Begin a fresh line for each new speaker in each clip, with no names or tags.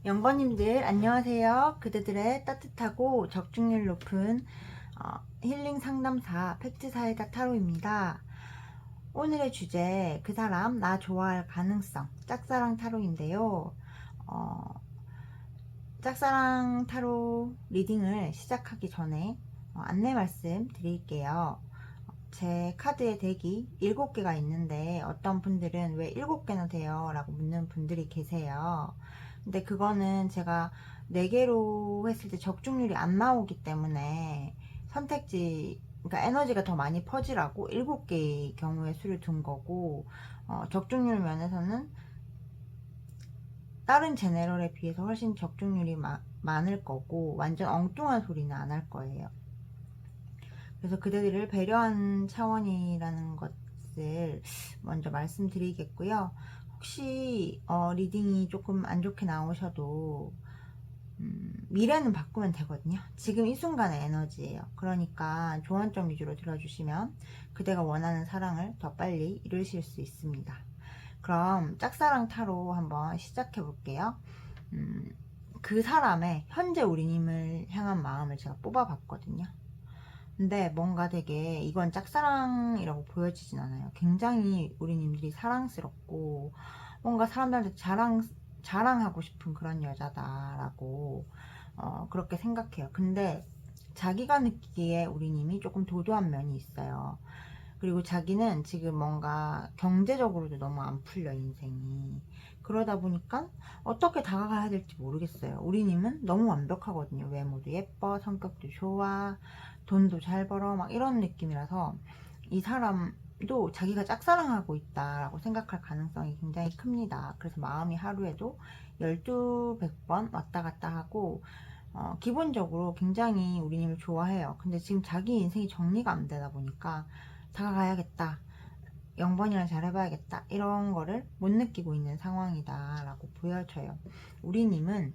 영번님들 안녕하세요. 그대들의 따뜻하고 적중률 높은 힐링 상담사 팩트사이다 타로입니다. 오늘의 주제 그 사람 나 좋아할 가능성 짝사랑 타로인데요. 짝사랑 타로 리딩을 시작하기 전에 안내 말씀 드릴게요. 제 카드의 덱이 7개가 있는데 어떤 분들은 왜 7개나 돼요? 라고 묻는 분들이 계세요. 근데 그거는 제가 4개로 했을 때 적중률이 안 나오기 때문에 선택지, 그러니까 에너지가 더 많이 퍼지라고 7개의 경우의 수를 둔 거고, 적중률 면에서는 다른 제네럴에 비해서 훨씬 적중률이 많을 거고, 완전 엉뚱한 소리는 안 할 거예요. 그래서 그대들을 배려한 차원이라는 것을 먼저 말씀드리겠고요. 혹시 리딩이 조금 안 좋게 나오셔도 미래는 바꾸면 되거든요. 지금 이 순간의 에너지예요. 그러니까 조언점 위주로 들어주시면 그대가 원하는 사랑을 더 빨리 이루실 수 있습니다. 그럼 짝사랑 타로 한번 시작해 볼게요. 그 사람의 현재 우리님을 향한 마음을 제가 뽑아봤거든요. 근데 뭔가 되게 이건 짝사랑이라고 보여지진 않아요. 굉장히 우리님들이 사랑스럽고 뭔가 사람들한테 자랑하고 싶은 그런 여자다라고 그렇게 생각해요. 근데 자기가 느끼기에 우리님이 조금 도도한 면이 있어요. 그리고 자기는 지금 뭔가 경제적으로도 너무 안 풀려 인생이. 그러다 보니까 어떻게 다가가야 될지 모르겠어요. 우리님은 너무 완벽하거든요. 외모도 예뻐, 성격도 좋아, 돈도 잘 벌어, 막 이런 느낌이라서 이 사람도 자기가 짝사랑하고 있다라고 생각할 가능성이 굉장히 큽니다. 그래서 마음이 하루에도 12, 100번 왔다 갔다 하고 기본적으로 굉장히 우리님을 좋아해요. 근데 지금 자기 인생이 정리가 안 되다 보니까 다가가야겠다, 0번이랑 잘해봐야겠다, 이런 거를 못 느끼고 있는 상황이다 라고 보여져요. 우리님은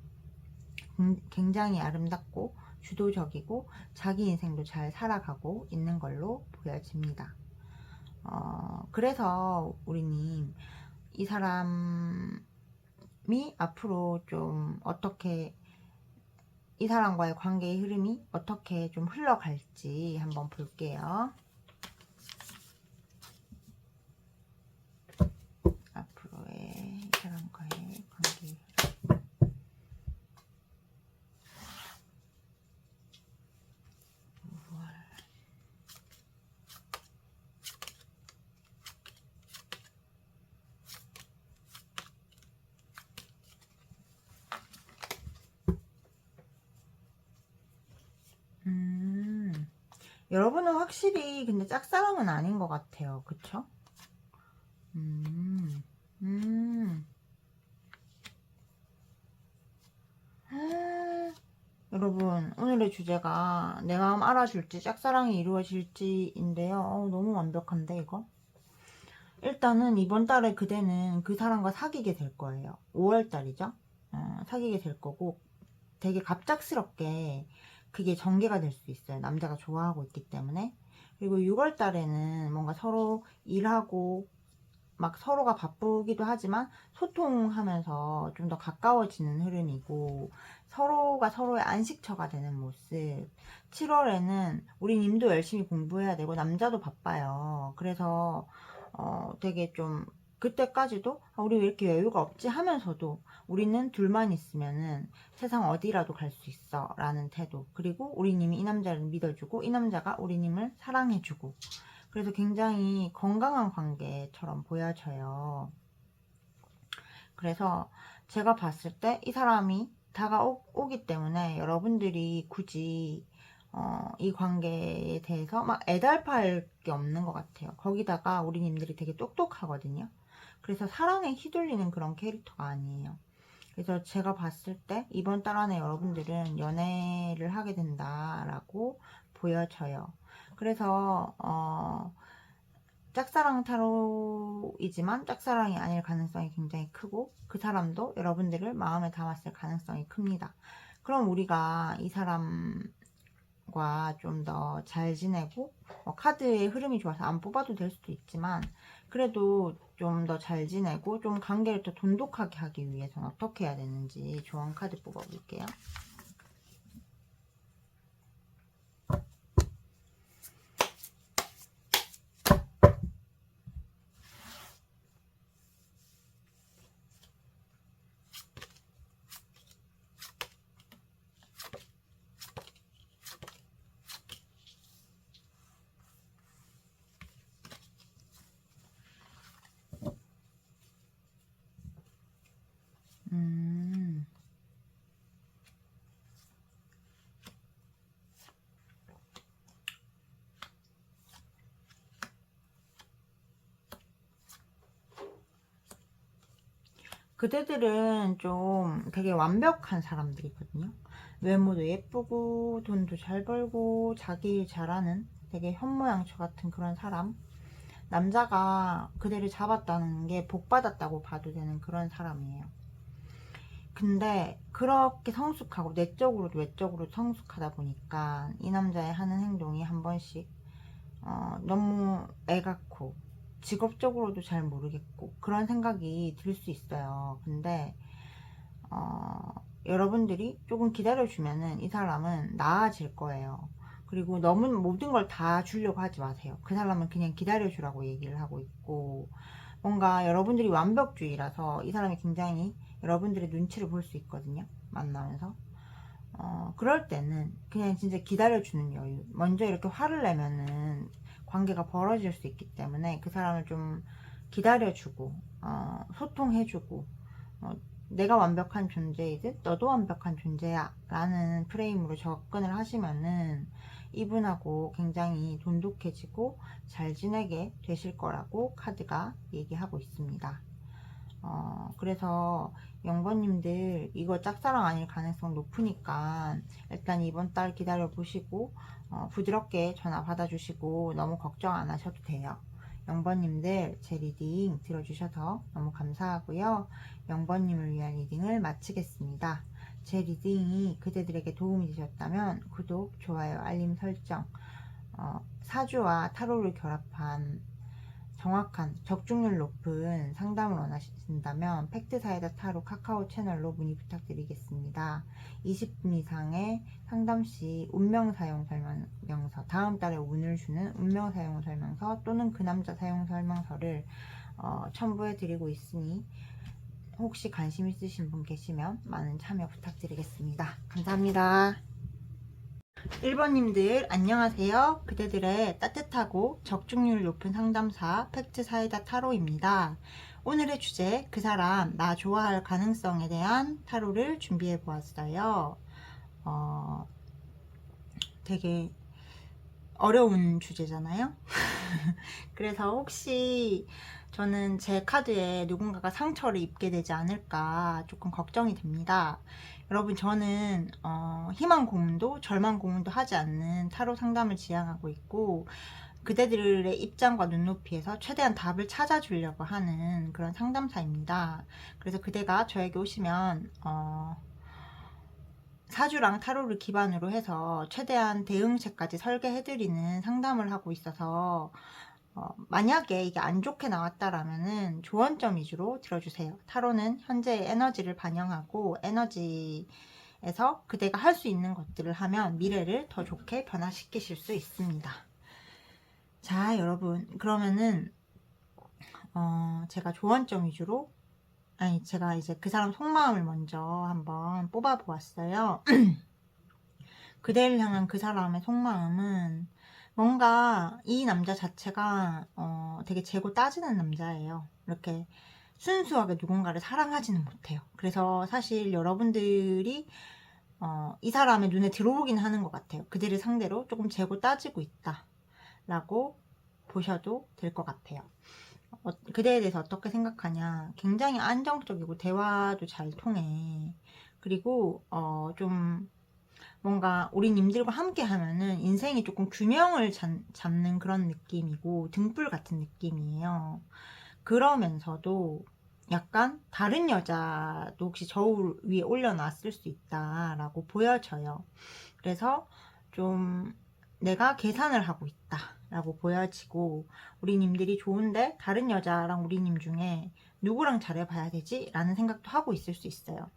굉장히 아름답고 주도적이고 자기 인생도 잘 살아가고 있는 걸로 보여집니다. 그래서 우리님 이 사람이 앞으로 좀 어떻게, 이 사람과의 관계의 흐름이 어떻게 좀 흘러갈지 한번 볼게요. 앞으로의 이 사람과의 관계. 여러분은 확실히 근데 짝사랑은 아닌 것 같아요. 그쵸? 음, 음. 여러분, 오늘의 주제가 내 마음 알아줄지 짝사랑이 이루어질지인데요. 너무 완벽한데 이거? 일단은 이번 달에 그대는 그 사람과 사귀게 될 거예요. 5월 달이죠? 사귀게 될 거고 되게 갑작스럽게 그게 전개가 될 수 있어요. 남자가 좋아하고 있기 때문에. 그리고 6월 달에는 뭔가 서로 일하고 막 서로가 바쁘기도 하지만 소통하면서 좀 더 가까워지는 흐름이고, 서로가 서로의 안식처가 되는 모습. 7월에는 우리 님도 열심히 공부해야 되고 남자도 바빠요. 그래서 되게 좀 그때까지도 우리 왜 이렇게 여유가 없지 하면서도 우리는 둘만 있으면은 세상 어디라도 갈 수 있어 라는 태도, 그리고 우리 님이 이 남자를 믿어주고 이 남자가 우리 님을 사랑해주고, 그래서 굉장히 건강한 관계처럼 보여져요. 그래서 제가 봤을 때 이 사람이 다가오기 때문에 여러분들이 굳이 이 관계에 대해서 막 애달팔 게 없는 것 같아요. 거기다가 우리 님들이 되게 똑똑하거든요. 그래서 사랑에 휘둘리는 그런 캐릭터가 아니에요. 그래서 제가 봤을 때 이번 달 안에 여러분들은 연애를 하게 된다라고 보여져요. 그래서 짝사랑 타로이지만 짝사랑이 아닐 가능성이 굉장히 크고, 그 사람도 여러분들을 마음에 담았을 가능성이 큽니다. 그럼 우리가 이 사람과 좀 더 잘 지내고, 카드의 흐름이 좋아서 안 뽑아도 될 수도 있지만 그래도 좀 더 잘 지내고 좀 관계를 더 돈독하게 하기 위해서는 어떻게 해야 되는지 조언 카드 뽑아볼게요. 음, 그대들은 좀 되게 완벽한 사람들이거든요. 외모도 예쁘고 돈도 잘 벌고 자기 일 잘하는 되게 현모양처 같은 그런 사람. 남자가 그대를 잡았다는 게 복받았다고 봐도 되는 그런 사람이에요. 근데 그렇게 성숙하고 내적으로도 외적으로도 성숙하다 보니까 이 남자의 하는 행동이 한 번씩 너무 애같고 직업적으로도 잘 모르겠고 그런 생각이 들 수 있어요. 근데 여러분들이 조금 기다려주면은 이 사람은 나아질 거예요. 그리고 너무 모든 걸 다 주려고 하지 마세요. 그 사람은 그냥 기다려주라고 얘기를 하고 있고, 뭔가 여러분들이 완벽주의라서 이 사람이 굉장히 여러분들의 눈치를 볼 수 있거든요. 만나면서. 그럴 때는 그냥 진짜 기다려주는 여유. 먼저 이렇게 화를 내면은 관계가 벌어질 수 있기 때문에 그 사람을 좀 기다려주고, 소통해주고, 어, 내가 완벽한 존재이듯 너도 완벽한 존재야 라는 프레임으로 접근을 하시면은 이분하고 굉장히 돈독해지고 잘 지내게 되실 거라고 카드가 얘기하고 있습니다. 그래서 영번님들 이거 짝사랑 아닐 가능성 높으니까 일단 이번 달 기다려 보시고 부드럽게 전화 받아주시고 너무 걱정 안 하셔도 돼요. 영번님들 제 리딩 들어주셔서 너무 감사하고요. 영번님을 위한 리딩을 마치겠습니다. 제 리딩이 그대들에게 도움이 되셨다면 구독, 좋아요, 알림 설정, 사주와 타로를 결합한 정확한 적중률 높은 상담을 원하신다면 팩트사이다 타로 카카오 채널로 문의 부탁드리겠습니다. 20분 이상의 상담시 운명 사용 설명서, 다음 달에 운을 주는 운명 사용 설명서 또는 그 남자 사용 설명서를 첨부해 드리고 있으니 혹시 관심 있으신 분 계시면 많은 참여 부탁드리겠습니다. 감사합니다. 1번님들 안녕하세요. 그대들의 따뜻하고 적중률 높은 상담사 팩트 사이다 타로입니다. 오늘의 주제 그 사람 나 좋아할 가능성에 대한 타로를 준비해 보았어요. 되게 어려운 주제잖아요. 그래서 혹시 저는 제 카드에 누군가가 상처를 입게 되지 않을까 조금 걱정이 됩니다. 여러분 저는 희망 고문도 절망 고문도 하지 않는 타로 상담을 지향하고 있고 그대들의 입장과 눈높이에서 최대한 답을 찾아주려고 하는 그런 상담사입니다. 그래서 그대가 저에게 오시면 사주랑 타로를 기반으로 해서 최대한 대응책까지 설계해드리는 상담을 하고 있어서 만약에 이게 안 좋게 나왔다라면은 조언점 위주로 들어주세요. 타로는 현재의 에너지를 반영하고 에너지에서 그대가 할 수 있는 것들을 하면 미래를 더 좋게 변화시키실 수 있습니다. 자, 여러분 그러면은 제가 조언점 위주로 제가 이제 그 사람 속마음을 먼저 한번 뽑아 보았어요. 그대를 향한 그 사람의 속마음은 뭔가 이 남자 자체가 되게 재고 따지는 남자예요. 이렇게 순수하게 누군가를 사랑하지는 못해요. 그래서 사실 여러분들이 이 사람의 눈에 들어오긴 하는 것 같아요. 그들을 상대로 조금 재고 따지고 있다 라고 보셔도 될 것 같아요. 그대에 대해서 어떻게 생각하냐. 굉장히 안정적이고 대화도 잘 통해. 그리고 좀 뭔가 우리 님들과 함께 하면은 인생이 조금 균형을 잡는 그런 느낌이고 등불 같은 느낌이에요. 그러면서도 약간 다른 여자도 혹시 저울 위에 올려놨을 수 있다라고 보여져요. 그래서 좀 내가 계산을 하고 있다. 라고 보여지고, 우리님들이 좋은데 다른 여자랑 우리님 중에 누구랑 잘해봐야 되지? 라는 생각도 하고 있을 수 있어요.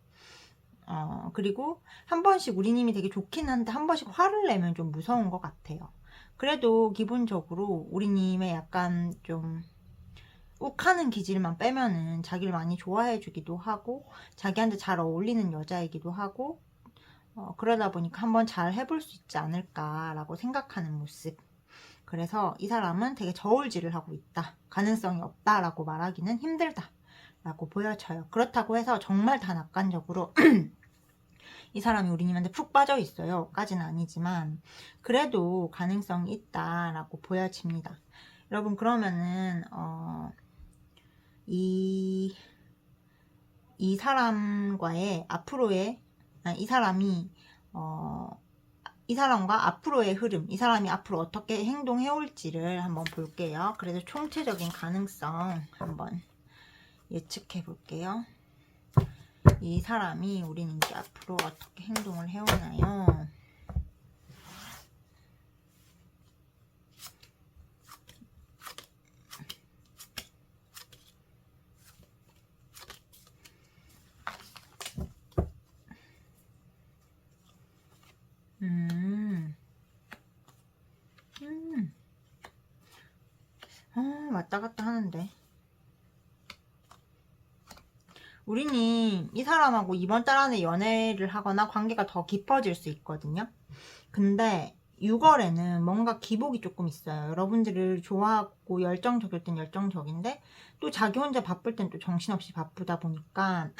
그리고 한 번씩 우리님이 되게 좋긴 한데 한 번씩 화를 내면 좀 무서운 것 같아요. 그래도 기본적으로 우리님의 약간 좀 욱하는 기질만 빼면은 자기를 많이 좋아해 주기도 하고 자기한테 잘 어울리는 여자이기도 하고, 그러다 보니까 한번 잘 해볼 수 있지 않을까라고 생각하는 모습. 그래서 이 사람은 되게 저울질을 하고 있다, 가능성이 없다라고 말하기는 힘들다 라고 보여져요. 그렇다고 해서 정말 다 낙관적으로 이 사람이 우리님한테 푹 빠져 있어요 까지는 아니지만 그래도 가능성이 있다라고 보여집니다. 여러분, 그러면은 이 사람과의 앞으로의, 이 사람이 이 사람과 앞으로의 흐름, 이 사람이 앞으로 어떻게 행동해 올지를 한번 볼게요. 그래서 총체적인 가능성 한번 예측해 볼게요. 이 사람이 우리는 이제 앞으로 어떻게 행동을 해오나요? 왔다 갔다 하는데. 우리님 이 사람하고 이번 달 안에 연애를 하거나 관계가 더 깊어질 수 있거든요. 근데 6월에는 뭔가 기복이 조금 있어요. 여러분들을 좋아하고 열정적일 땐 열정적인데 또 자기 혼자 바쁠 땐 또 정신없이 바쁘다 보니까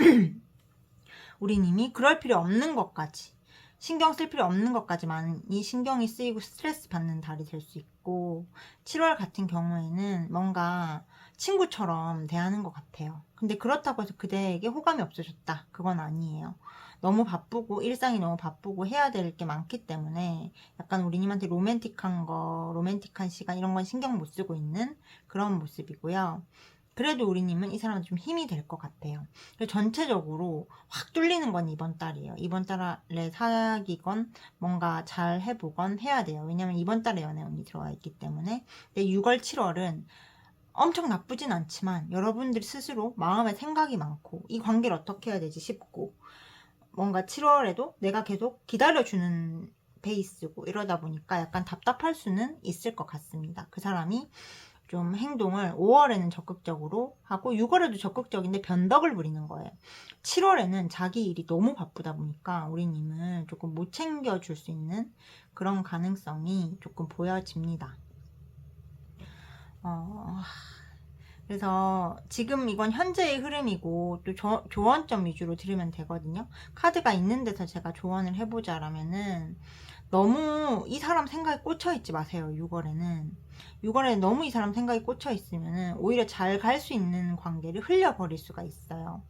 우리님이 그럴 필요 없는 것까지, 신경 쓸 필요 없는 것까지 많이 신경이 쓰이고 스트레스 받는 달이 될 수 있고, 7월 같은 경우에는 뭔가 친구처럼 대하는 것 같아요. 근데 그렇다고 해서 그대에게 호감이 없어졌다, 그건 아니에요. 너무 바쁘고 일상이 너무 바쁘고 해야 될 게 많기 때문에 약간 우리님한테 로맨틱한 시간 이런 건 신경 못 쓰고 있는 그런 모습이고요. 그래도 우리님은 이 사람한테 좀 힘이 될 것 같아요. 전체적으로 확 뚫리는 건 이번 달이에요. 이번 달에 사귀건 뭔가 잘 해보건 해야 돼요. 왜냐면 이번 달에 연애운이 들어와 있기 때문에. 근데 6월, 7월은 엄청 나쁘진 않지만 여러분들 스스로 마음에 생각이 많고 이 관계를 어떻게 해야 되지 싶고, 뭔가 7월에도 내가 계속 기다려주는 베이스고 이러다 보니까 약간 답답할 수는 있을 것 같습니다. 그 사람이 좀 행동을 5월에는 적극적으로 하고 6월에도 적극적인데 변덕을 부리는 거예요. 7월에는 자기 일이 너무 바쁘다 보니까 우리님은 조금 못 챙겨줄 수 있는 그런 가능성이 조금 보여집니다. 그래서 지금 이건 현재의 흐름이고 또 조언점 위주로 들으면 되거든요. 카드가 있는 데서 제가 조언을 해보자라면은 너무 이 사람 생각에 꽂혀 있지 마세요. 6월에 너무 이 사람 생각에 꽂혀 있으면 오히려 잘 갈 수 있는 관계를 흘려버릴 수가 있어요.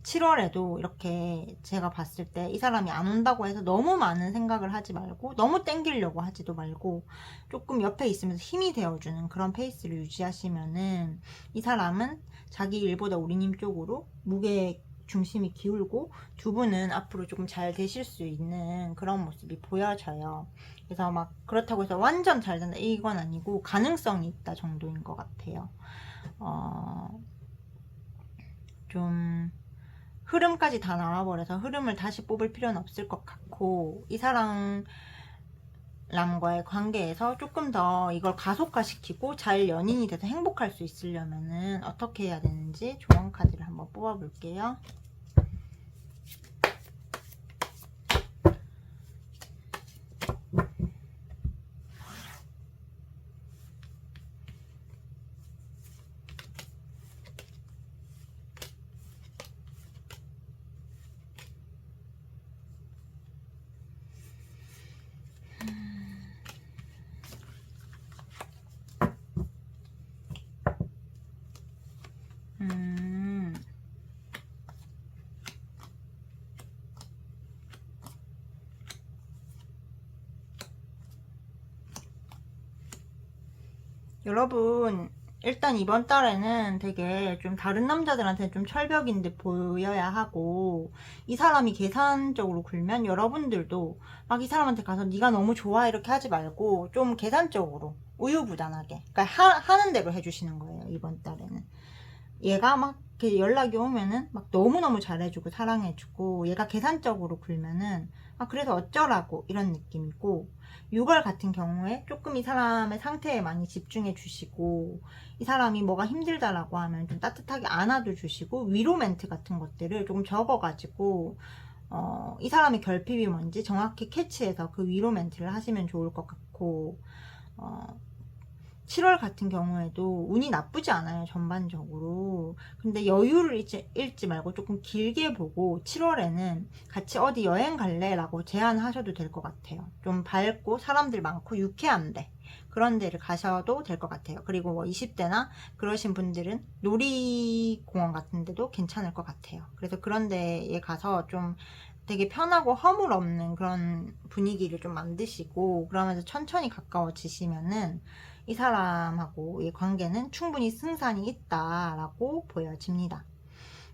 7월에도 이렇게 제가 봤을 때 이 사람이 안 온다고 해서 너무 많은 생각을 하지 말고 너무 땡기려고 하지도 말고 조금 옆에 있으면서 힘이 되어주는 그런 페이스를 유지하시면은 이 사람은 자기 일보다 우리님 쪽으로 무게 중심이 기울고 두 분은 앞으로 조금 잘 되실 수 있는 그런 모습이 보여져요. 그래서 막 그렇다고 해서 완전 잘 된다 이건 아니고 가능성이 있다 정도인 것 같아요. 좀 흐름까지 다 나와버려서 흐름을 다시 뽑을 필요는 없을 것 같고, 이 사람과의 관계에서 조금 더 이걸 가속화시키고 잘 연인이 돼서 행복할 수 있으려면은 어떻게 해야 되는지 조언 카드를 한번 뽑아볼게요. 여러분, 일단 이번 달에는 되게 좀 다른 남자들한테 좀 철벽인 듯 보여야 하고, 이 사람이 계산적으로 굴면 여러분들도 막 이 사람한테 가서 네가 너무 좋아 이렇게 하지 말고 좀 계산적으로 우유부단하게, 그러니까 하는 대로 해주시는 거예요. 이번 달에는 얘가 막 이렇게 연락이 오면은 막 너무너무 잘해주고 사랑해주고, 얘가 계산적으로 굴면은 아 그래서 어쩌라고 이런 느낌이고, 6월 같은 경우에 조금 이 사람의 상태에 많이 집중해 주시고, 이 사람이 뭐가 힘들다라고 하면 좀 따뜻하게 안아도 주시고, 위로 멘트 같은 것들을 조금 적어가지고 이 사람의 결핍이 뭔지 정확히 캐치해서 그 위로 멘트를 하시면 좋을 것 같고, 어, 7월 같은 경우에도 운이 나쁘지 않아요, 전반적으로. 근데 여유를 잃지 말고 조금 길게 보고 7월에는 같이 어디 여행 갈래? 라고 제안하셔도 될 것 같아요. 좀 밝고 사람들 많고 유쾌한데 그런 데를 가셔도 될 것 같아요. 그리고 뭐 20대나 그러신 분들은 놀이공원 같은 데도 괜찮을 것 같아요. 그래서 그런 데에 가서 좀 되게 편하고 허물 없는 그런 분위기를 좀 만드시고, 그러면서 천천히 가까워지시면은 이 사람하고의 관계는 충분히 승산이 있다라고 보여집니다.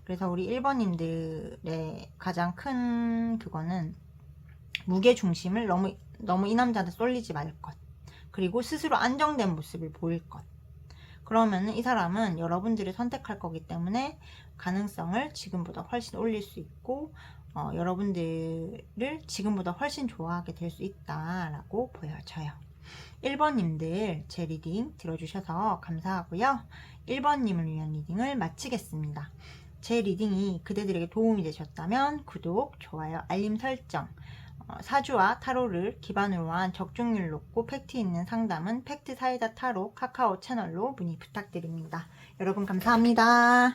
그래서 우리 1번님들의 가장 큰 그거는 무게 중심을 너무 이 남자한테 쏠리지 말 것. 그리고 스스로 안정된 모습을 보일 것. 그러면은 이 사람은 여러분들이 선택할 거기 때문에 가능성을 지금보다 훨씬 올릴 수 있고, 여러분들을 지금보다 훨씬 좋아하게 될 수 있다라고 보여져요. 1번님들 제 리딩 들어주셔서 감사하고요. 1번님을 위한 리딩을 마치겠습니다. 제 리딩이 그대들에게 도움이 되셨다면 구독, 좋아요, 알림 설정, 사주와 타로를 기반으로 한 적중률 높고 팩트 있는 상담은 팩트 사이다 타로 카카오 채널로 문의 부탁드립니다. 여러분 감사합니다.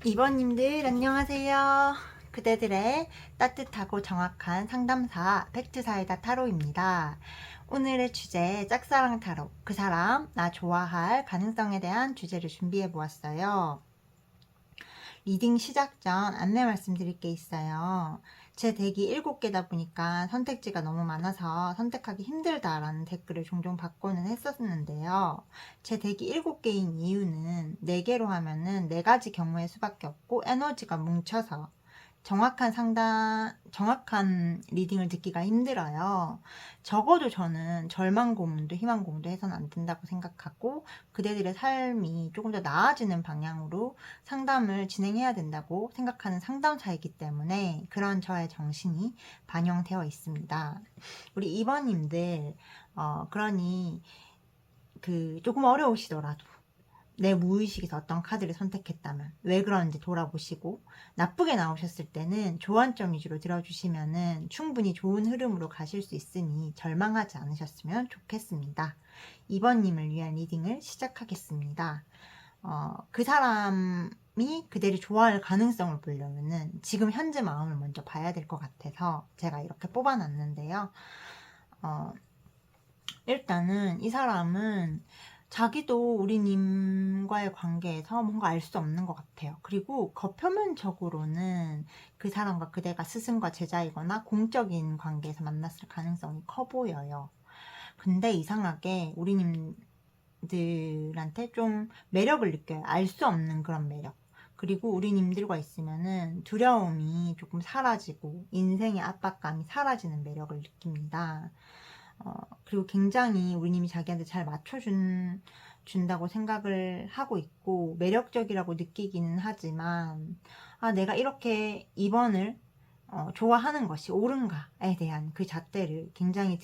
2번님들 안녕하세요. 그대들의 따뜻하고 정확한 상담사 팩트 사이다 타로입니다. 오늘의 주제 짝사랑 타로, 그 사람 나 좋아할 가능성에 대한 주제를 준비해 보았어요. 리딩 시작 전 안내 말씀드릴 게 있어요. 제 덱이 7개다 보니까 선택지가 너무 많아서 선택하기 힘들다라는 댓글을 종종 받고는 했었는데요. 제 덱이 7개인 이유는 4개로 하면은 4가지 경우의 수밖에 없고 에너지가 뭉쳐서 정확한 리딩을 듣기가 힘들어요. 적어도 저는 절망 고문도 희망 고문도 해서는 안 된다고 생각하고, 그대들의 삶이 조금 더 나아지는 방향으로 상담을 진행해야 된다고 생각하는 상담사이기 때문에 그런 저의 정신이 반영되어 있습니다. 우리 2번님들, 그러니 조금 어려우시더라도 내 무의식에서 어떤 카드를 선택했다면 왜 그런지 돌아보시고, 나쁘게 나오셨을 때는 조언점 위주로 들어주시면은 충분히 좋은 흐름으로 가실 수 있으니 절망하지 않으셨으면 좋겠습니다. 2번님을 위한 리딩을 시작하겠습니다. 그 사람이 그대를 좋아할 가능성을 보려면은 지금 현재 마음을 먼저 봐야 될 것 같아서 제가 이렇게 뽑아놨는데요. 일단은 이 사람은 자기도 우리님과의 관계에서 뭔가 알 수 없는 것 같아요. 그리고 겉표면적으로는 그 사람과 그대가 스승과 제자이거나 공적인 관계에서 만났을 가능성이 커 보여요. 근데 이상하게 우리님들한테 좀 매력을 느껴요. 알 수 없는 그런 매력. 그리고 우리님들과 있으면은 두려움이 조금 사라지고 인생의 압박감이 사라지는 매력을 느낍니다. 그리고 굉장히 우리님이 자기한테 잘 준다고 생각을 하고 있고 매력적이라고 느끼기는 하지만, 내가 이렇게 2번을 좋아하는 것이 옳은가에 대한 그 잣대를 굉장히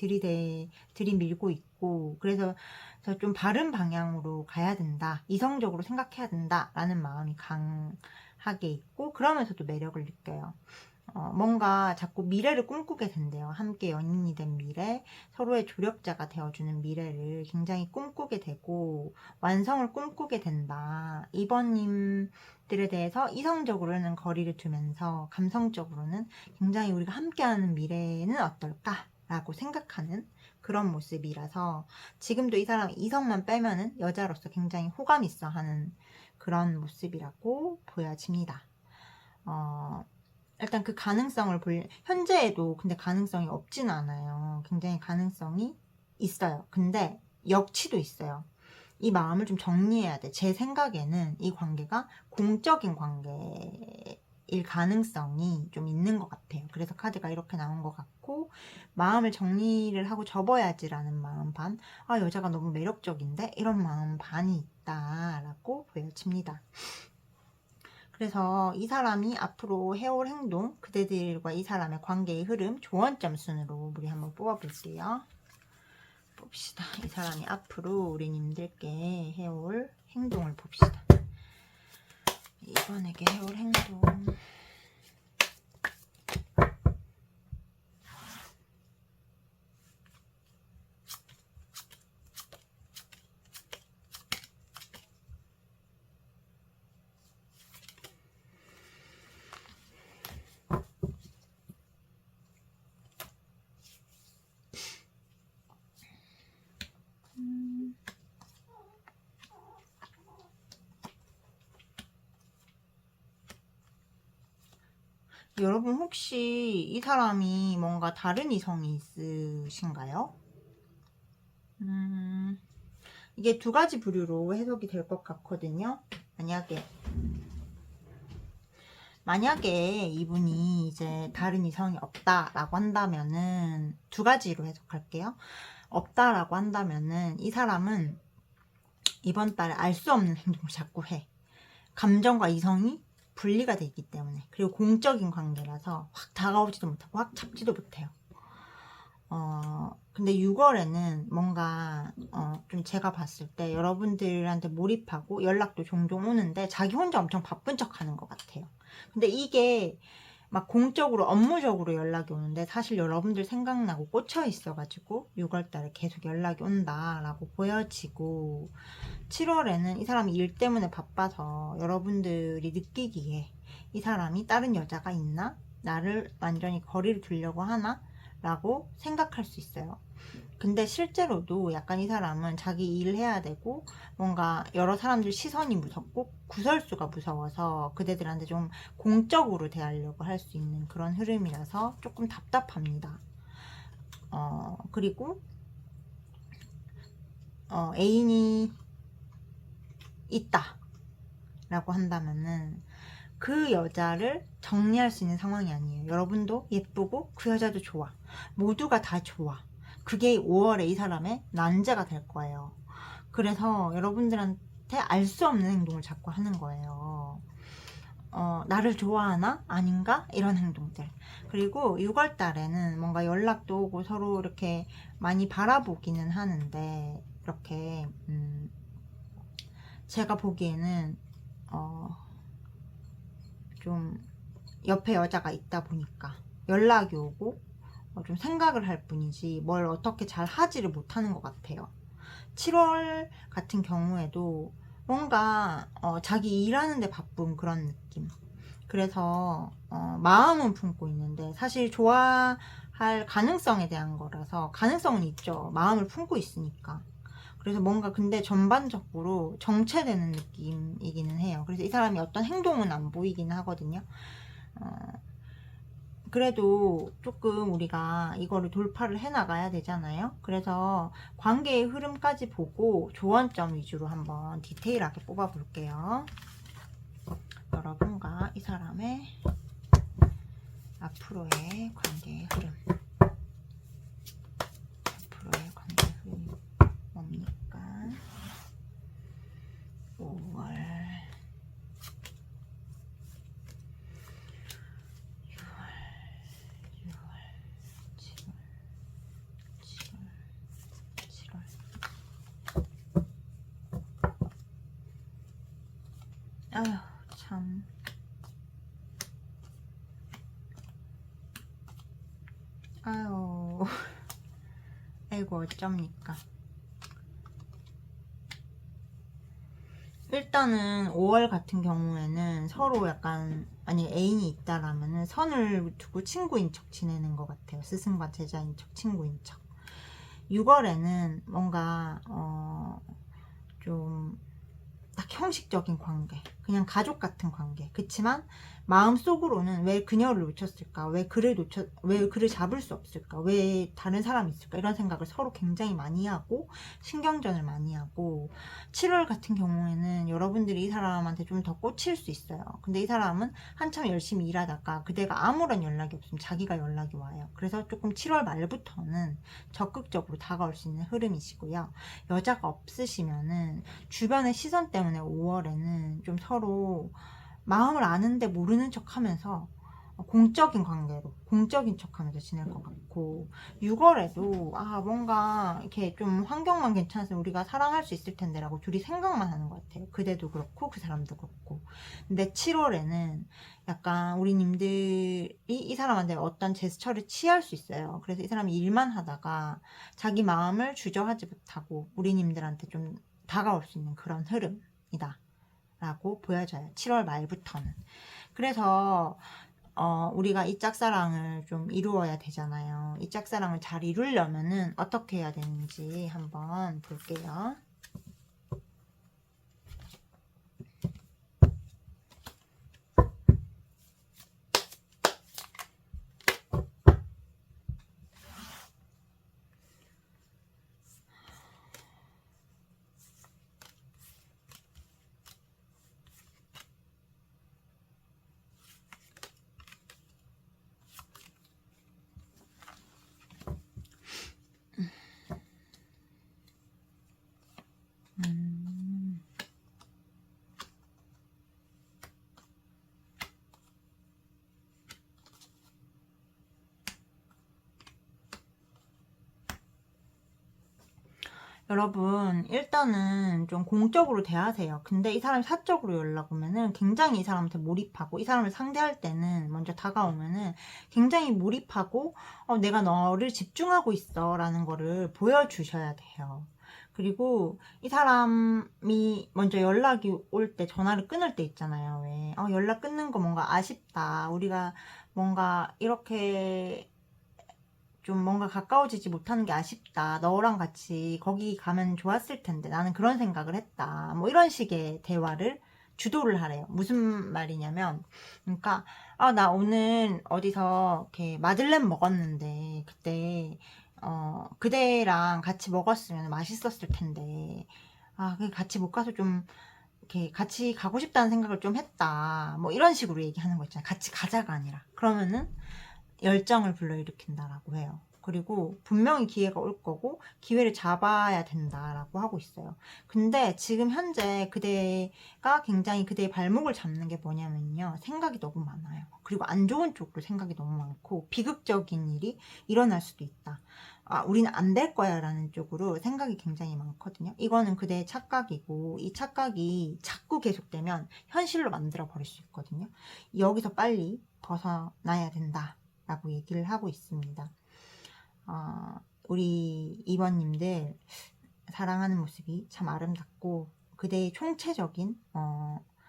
들이밀고 있고, 그래서 좀 바른 방향으로 가야 된다, 이성적으로 생각해야 된다 라는 마음이 강하게 있고, 그러면서도 매력을 느껴요. 뭔가 자꾸 미래를 꿈꾸게 된대요. 함께 연인이 된 미래, 서로의 조력자가 되어주는 미래를 굉장히 꿈꾸게 되고 완성을 꿈꾸게 된다. 2번님들에 대해서 이성적으로는 거리를 두면서 감성적으로는 굉장히 우리가 함께하는 미래는 어떨까? 라고 생각하는 그런 모습이라서, 지금도 이 사람이 이성만 빼면은 여자로서 굉장히 호감 있어 하는 그런 모습이라고 보여집니다. 일단 그 가능성을 현재에도 근데 가능성이 없진 않아요. 굉장히 가능성이 있어요. 근데 역치도 있어요. 이 마음을 좀 정리해야 돼. 제 생각에는 이 관계가 공적인 관계일 가능성이 좀 있는 것 같아요. 그래서 카드가 이렇게 나온 것 같고, 마음을 정리를 하고 접어야지라는 마음 반, 아 여자가 너무 매력적인데? 이런 마음 반이 있다라고 보여집니다. 그래서 이 사람이 앞으로 해올 행동, 그대들과 이 사람의 관계의 흐름, 조언점 순으로 우리 한번 뽑아볼게요. 봅시다. 이 사람이 앞으로 우리님들께 해올 행동을 봅시다. 이번에게 해올 행동. 여러분 혹시 이 사람이 뭔가 다른 이성이 있으신가요? 이게 두 가지 부류로 해석이 될 것 같거든요. 만약에 이분이 이제 다른 이성이 없다라고 한다면은 두 가지로 해석할게요. 없다라고 한다면은 이 사람은 이번 달에 알 수 없는 행동을 자꾸 해. 감정과 이성이 분리가 돼 있기 때문에. 그리고 공적인 관계라서 확 다가오지도 못하고 확 잡지도 못해요. 근데 6월에는 뭔가 좀 제가 봤을 때 여러분들한테 몰입하고 연락도 종종 오는데 자기 혼자 엄청 바쁜 척 하는 것 같아요. 근데 이게 막 공적으로 업무적으로 연락이 오는데 사실 여러분들 생각나고 꽂혀 있어가지고 6월달에 계속 연락이 온다라고 보여지고, 7월에는 이 사람이 일 때문에 바빠서 여러분들이 느끼기에 이 사람이 다른 여자가 있나? 나를 완전히 거리를 두려고 하나? 라고 생각할 수 있어요. 근데 실제로도 약간 이 사람은 자기 일 해야 되고 뭔가 여러 사람들 시선이 무섭고 구설수가 무서워서 그대들한테 좀 공적으로 대하려고 할 수 있는 그런 흐름이라서 조금 답답합니다. 그리고 애인이 있다 라고 한다면은 그 여자를 정리할 수 있는 상황이 아니에요. 여러분도 예쁘고 그 여자도 좋아. 모두가 다 좋아. 그게 5월에 이 사람의 난제가 될 거예요. 그래서 여러분들한테 알 수 없는 행동을 자꾸 하는 거예요. 나를 좋아하나? 아닌가? 이런 행동들. 그리고 6월 달에는 뭔가 연락도 오고 서로 이렇게 많이 바라보기는 하는데, 이렇게, 제가 보기에는, 좀 옆에 여자가 있다 보니까 연락이 오고 좀 생각을 할 뿐이지 뭘 어떻게 잘 하지를 못하는 것 같아요. 7월 같은 경우에도 뭔가 자기 일하는데 바쁜 그런 느낌. 그래서 마음은 품고 있는데 사실 좋아할 가능성에 대한 거라서, 가능성은 있죠. 마음을 품고 있으니까. 그래서 뭔가 근데 전반적으로 정체되는 느낌이기는 해요. 그래서 이 사람이 어떤 행동은 안 보이긴 하거든요. 그래도 조금 우리가 이거를 돌파를 해 나가야 되잖아요. 그래서 관계의 흐름까지 보고 조언점 위주로 한번 디테일하게 뽑아 볼게요. 여러분과 이 사람의 앞으로의 관계의 흐름. 앞으로의 관계의 흐름이 뭡니까? 5월, 7월. 아휴 참. 아유 아이고 어쩝니까. 일단은 5월 같은 경우에는 서로 약간, 아니 애인이 있다라면은 선을 두고 친구인 척 지내는 것 같아요. 스승과 제자인 척, 친구인 척. 6월에는 뭔가 좀 딱 형식적인 관계, 그냥 가족 같은 관계. 그치만 마음속으로는 왜 그녀를 놓쳤을까? 왜 그를 잡을 수 없을까? 왜 다른 사람이 있을까? 이런 생각을 서로 굉장히 많이 하고 신경전을 많이 하고 7월 같은 경우에는 여러분들이 이 사람한테 좀 더 꽂힐 수 있어요. 근데 이 사람은 한참 열심히 일하다가 그대가 아무런 연락이 없으면 자기가 연락이 와요. 그래서 조금 7월 말부터는 적극적으로 다가올 수 있는 흐름이시고요. 여자가 없으시면은 주변의 시선 때문에 5월에는 좀 서로 마음을 아는데 모르는 척 하면서 공적인 관계로 공적인 척 하면서 지낼 것 같고 6월에도 뭔가 이렇게 좀 환경만 괜찮았으면 우리가 사랑할 수 있을 텐데 라고 둘이 생각만 하는 것 같아요. 그대도 그렇고 그 사람도 그렇고. 근데 7월에는 약간 우리님들이 이 사람한테 어떤 제스처를 취할 수 있어요. 그래서 이 사람이 일만 하다가 자기 마음을 주저하지 못하고 우리님들한테 좀 다가올 수 있는 그런 흐름이다 라고 보여져요. 7월 말부터는. 그래서 우리가 이 짝사랑을 좀 이루어야 되잖아요. 이 짝사랑을 잘 이루려면은 어떻게 해야 되는지 한번 볼게요. 여러분 일단은 좀 공적으로 대하세요. 근데 이 사람이 사적으로 연락 오면은 굉장히 이 사람한테 몰입하고 이 사람을 상대할 때는 먼저 다가오면은 굉장히 몰입하고 내가 너를 집중하고 있어 라는 거를 보여주셔야 돼요. 그리고 이 사람이 먼저 연락이 올 때 전화를 끊을 때 있잖아요. 왜 연락 끊는 거 뭔가 아쉽다. 우리가 뭔가 이렇게 좀 뭔가 가까워지지 못하는 게 아쉽다. 너랑 같이 거기 가면 좋았을 텐데 나는 그런 생각을 했다. 뭐 이런 식의 대화를 주도를 하래요. 무슨 말이냐면, 그러니까 나 오늘 어디서 이렇게 마들렌 먹었는데 그때 그대랑 같이 먹었으면 맛있었을 텐데 같이 못 가서 좀 이렇게 같이 가고 싶다는 생각을 좀 했다. 뭐 이런 식으로 얘기하는 거 있잖아요. 같이 가자가 아니라. 그러면은 열정을 불러일으킨다라고 해요. 그리고 분명히 기회가 올 거고 기회를 잡아야 된다라고 하고 있어요. 근데 지금 현재 그대가 굉장히 그대의 발목을 잡는 게 뭐냐면요. 생각이 너무 많아요. 그리고 안 좋은 쪽으로 생각이 너무 많고 비극적인 일이 일어날 수도 있다. 우리는 안 될 거야 라는 쪽으로 생각이 굉장히 많거든요. 이거는 그대의 착각이고 이 착각이 자꾸 계속되면 현실로 만들어 버릴 수 있거든요. 여기서 빨리 벗어나야 된다 라고 얘기를 하고 있습니다. 우리 2번님들 사랑하는 모습이 참 아름답고 그대의 총체적인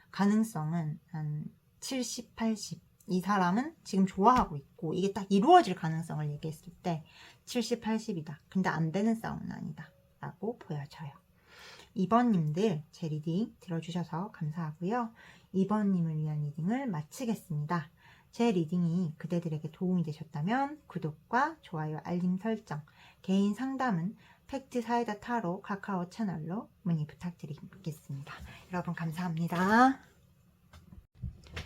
가능성은 한 70, 80. 이 사람은 지금 좋아하고 있고 이게 딱 이루어질 가능성을 얘기했을 때 70, 80이다. 근데 안 되는 싸움은 아니다 라고 보여져요. 2번님들 제 리딩 들어주셔서 감사하고요. 2번님을 위한 리딩을 마치겠습니다. 제 리딩이 그대들에게 도움이 되셨다면 구독과 좋아요, 알림 설정, 개인 상담은 팩트 사이다 타로 카카오 채널로 문의 부탁드리겠습니다. 여러분 감사합니다.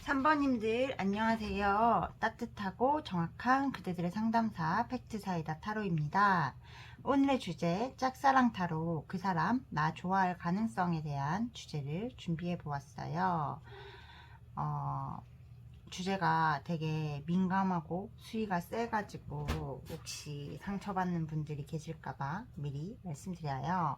3번님들 안녕하세요. 따뜻하고 정확한 그대들의 상담사 팩트 사이다 타로입니다. 오늘의 주제 짝사랑 타로 그 사람 나 좋아할 가능성에 대한 주제를 준비해 보았어요. 주제가 되게 민감하고 수위가 세가지고 혹시 상처받는 분들이 계실까봐 미리 말씀드려요.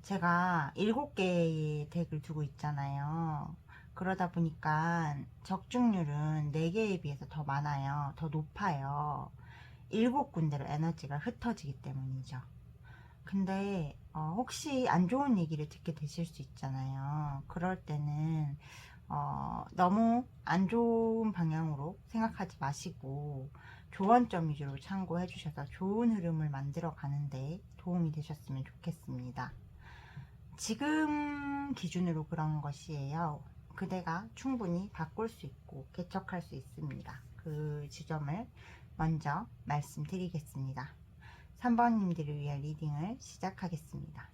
제가 7개의 덱을 두고 있잖아요. 그러다 보니까 적중률은 4개에 비해서 더 많아요. 더 높아요. 7군데로 에너지가 흩어지기 때문이죠. 근데 혹시 안 좋은 얘기를 듣게 되실 수 있잖아요. 그럴 때는 너무 안 좋은 방향으로 생각하지 마시고 조언점 위주로 참고해 주셔서 좋은 흐름을 만들어 가는데 도움이 되셨으면 좋겠습니다. 지금 기준으로 그런 것이에요. 그대가 충분히 바꿀 수 있고 개척할 수 있습니다. 그 지점을 먼저 말씀드리겠습니다. 3번님들을 위한 리딩을 시작하겠습니다.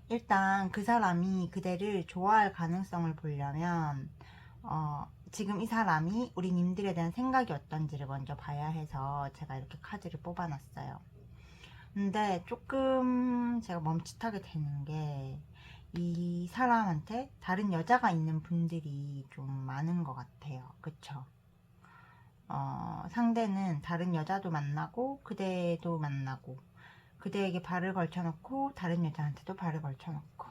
일단 그 사람이 그대를 좋아할 가능성을 보려면 지금 이 사람이 우리 님들에 대한 생각이 어떤지를 먼저 봐야 해서 제가 이렇게 카드를 뽑아놨어요. 근데 조금 제가 멈칫하게 되는 게 이 사람한테 다른 여자가 있는 분들이 좀 많은 것 같아요. 그쵸? 상대는 다른 여자도 만나고 그대도 만나고 그대에게 발을 걸쳐놓고 다른 여자한테도 발을 걸쳐놓고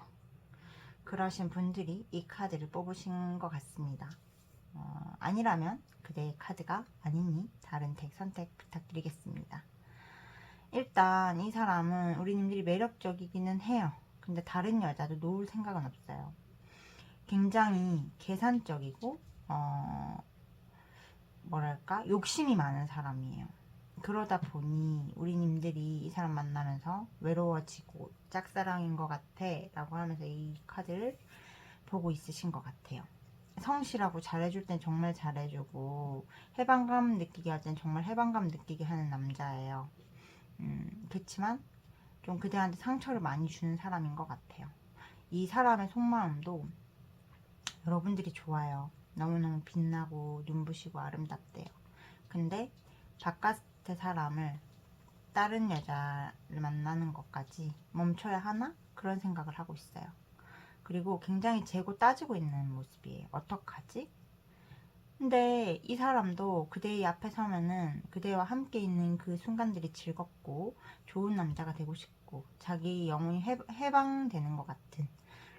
그러신 분들이 이 카드를 뽑으신 것 같습니다. 아니라면 그대의 카드가 아니니 다른 덱 선택 부탁드리겠습니다. 일단 이 사람은 우리님들이 매력적이기는 해요. 근데 다른 여자도 놓을 생각은 없어요. 굉장히 계산적이고 뭐랄까 욕심이 많은 사람이에요. 그러다 보니 우리님들이 이 사람 만나면서 외로워지고 짝사랑인 것 같아 라고 하면서 이 카드를 보고 있으신 것 같아요. 성실하고 잘해줄 땐 정말 잘해주고 해방감 느끼게 할 땐 정말 해방감 느끼게 하는 남자예요. 그렇지만 좀 그대한테 상처를 많이 주는 사람인 것 같아요. 이 사람의 속마음도 여러분들이 좋아요. 너무너무 빛나고 눈부시고 아름답대요. 근데 바깥의 사람을 다른 여자를 만나는 것까지 멈춰야 하나? 그런 생각을 하고 있어요. 그리고 굉장히 재고 따지고 있는 모습이에요. 어떡하지? 근데 이 사람도 그대의 앞에 서면은 그대와 함께 있는 그 순간들이 즐겁고 좋은 남자가 되고 싶고 자기 영혼이 해방되는 것 같은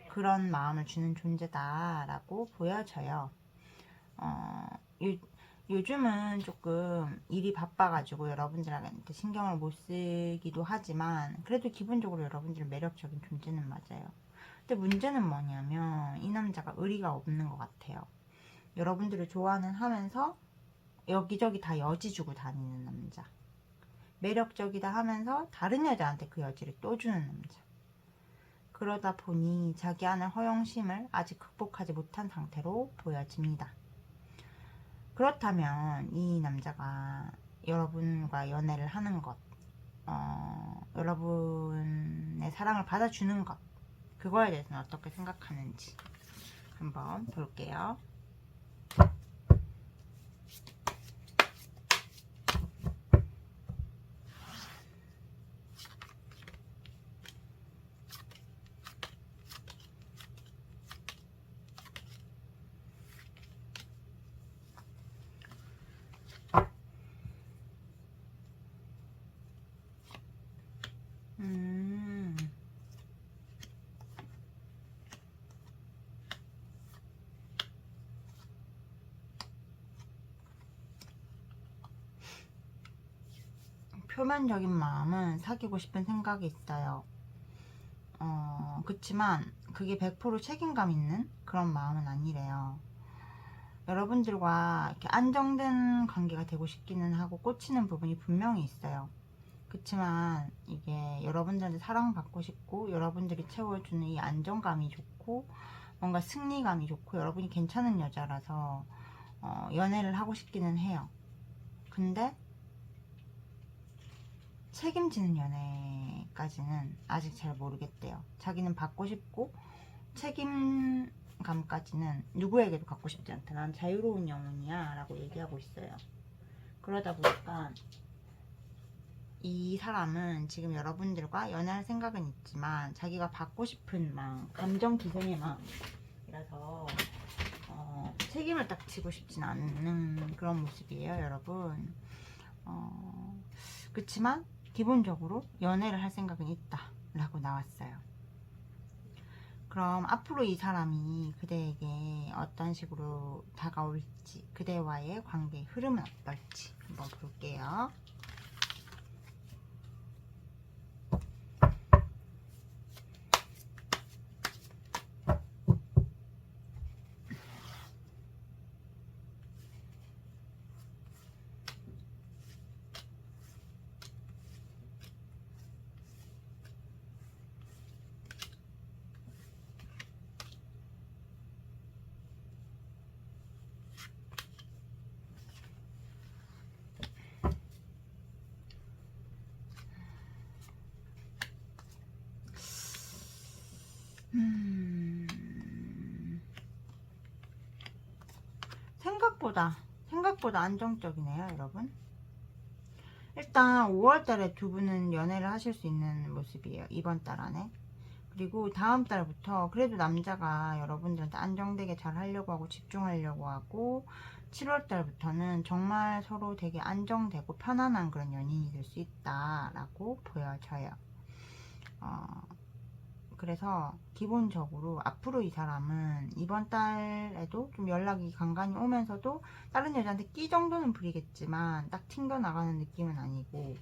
그런 마음을 주는 존재다라고 보여져요. 요즘은 조금 일이 바빠가지고 여러분들한테 신경을 못 쓰기도 하지만 그래도 기본적으로 여러분들은 매력적인 존재는 맞아요. 근데 문제는 뭐냐면 이 남자가 의리가 없는 것 같아요. 여러분들을 좋아는 하면서 여기저기 다 여지 주고 다니는 남자. 매력적이다 하면서 다른 여자한테 그 여지를 또 주는 남자. 그러다 보니 자기 안의 허영심을 아직 극복하지 못한 상태로 보여집니다. 그렇다면 이 남자가 여러분과 연애를 하는 것, 여러분의 사랑을 받아주는 것, 그거에 대해서는 어떻게 생각하는지 한번 볼게요. 표면적인 마음은 사귀고 싶은 생각이 있어요. 그치만 그게 100% 책임감 있는 그런 마음은 아니래요. 여러분들과 이렇게 안정된 관계가 되고 싶기는 하고 꽂히는 부분이 분명히 있어요. 그치만 이게 여러분들한테 사랑받고 싶고 여러분들이 채워주는 이 안정감이 좋고 뭔가 승리감이 좋고 여러분이 괜찮은 여자라서 연애를 하고 싶기는 해요. 근데 책임지는 연애까지는 아직 잘 모르겠대요. 자기는 받고 싶고 책임감까지는 누구에게도 갖고 싶지 않다. 난 자유로운 영혼이야 라고 얘기하고 있어요. 그러다 보니까 이 사람은 지금 여러분들과 연애할 생각은 있지만 자기가 받고 싶은 마음, 감정 기생의 마음이라서 책임을 딱 지고 싶진 않는 그런 모습이에요, 여러분. 그치만 기본적으로 연애를 할 생각은 있다 라고 나왔어요. 그럼 앞으로 이 사람이 그대에게 어떤 식으로 다가올지, 그대와의 관계의 흐름은 어떨지 한번 볼게요. 생각보다 안정적이네요, 여러분. 일단 5월달에 두 분은 연애를 하실 수 있는 모습이에요. 이번 달 안에. 그리고 다음 달부터 그래도 남자가 여러분들한테 안정되게 잘 하려고 하고 집중하려고 하고 7월 달부터는 정말 서로 되게 안정되고 편안한 그런 연인이 될 수 있다라고 보여져요. 그래서 기본적으로 앞으로 이 사람은 이번 달에도 좀 연락이 간간히 오면서도 다른 여자한테 끼 정도는 부리겠지만 딱 튕겨나가는 느낌은 아니고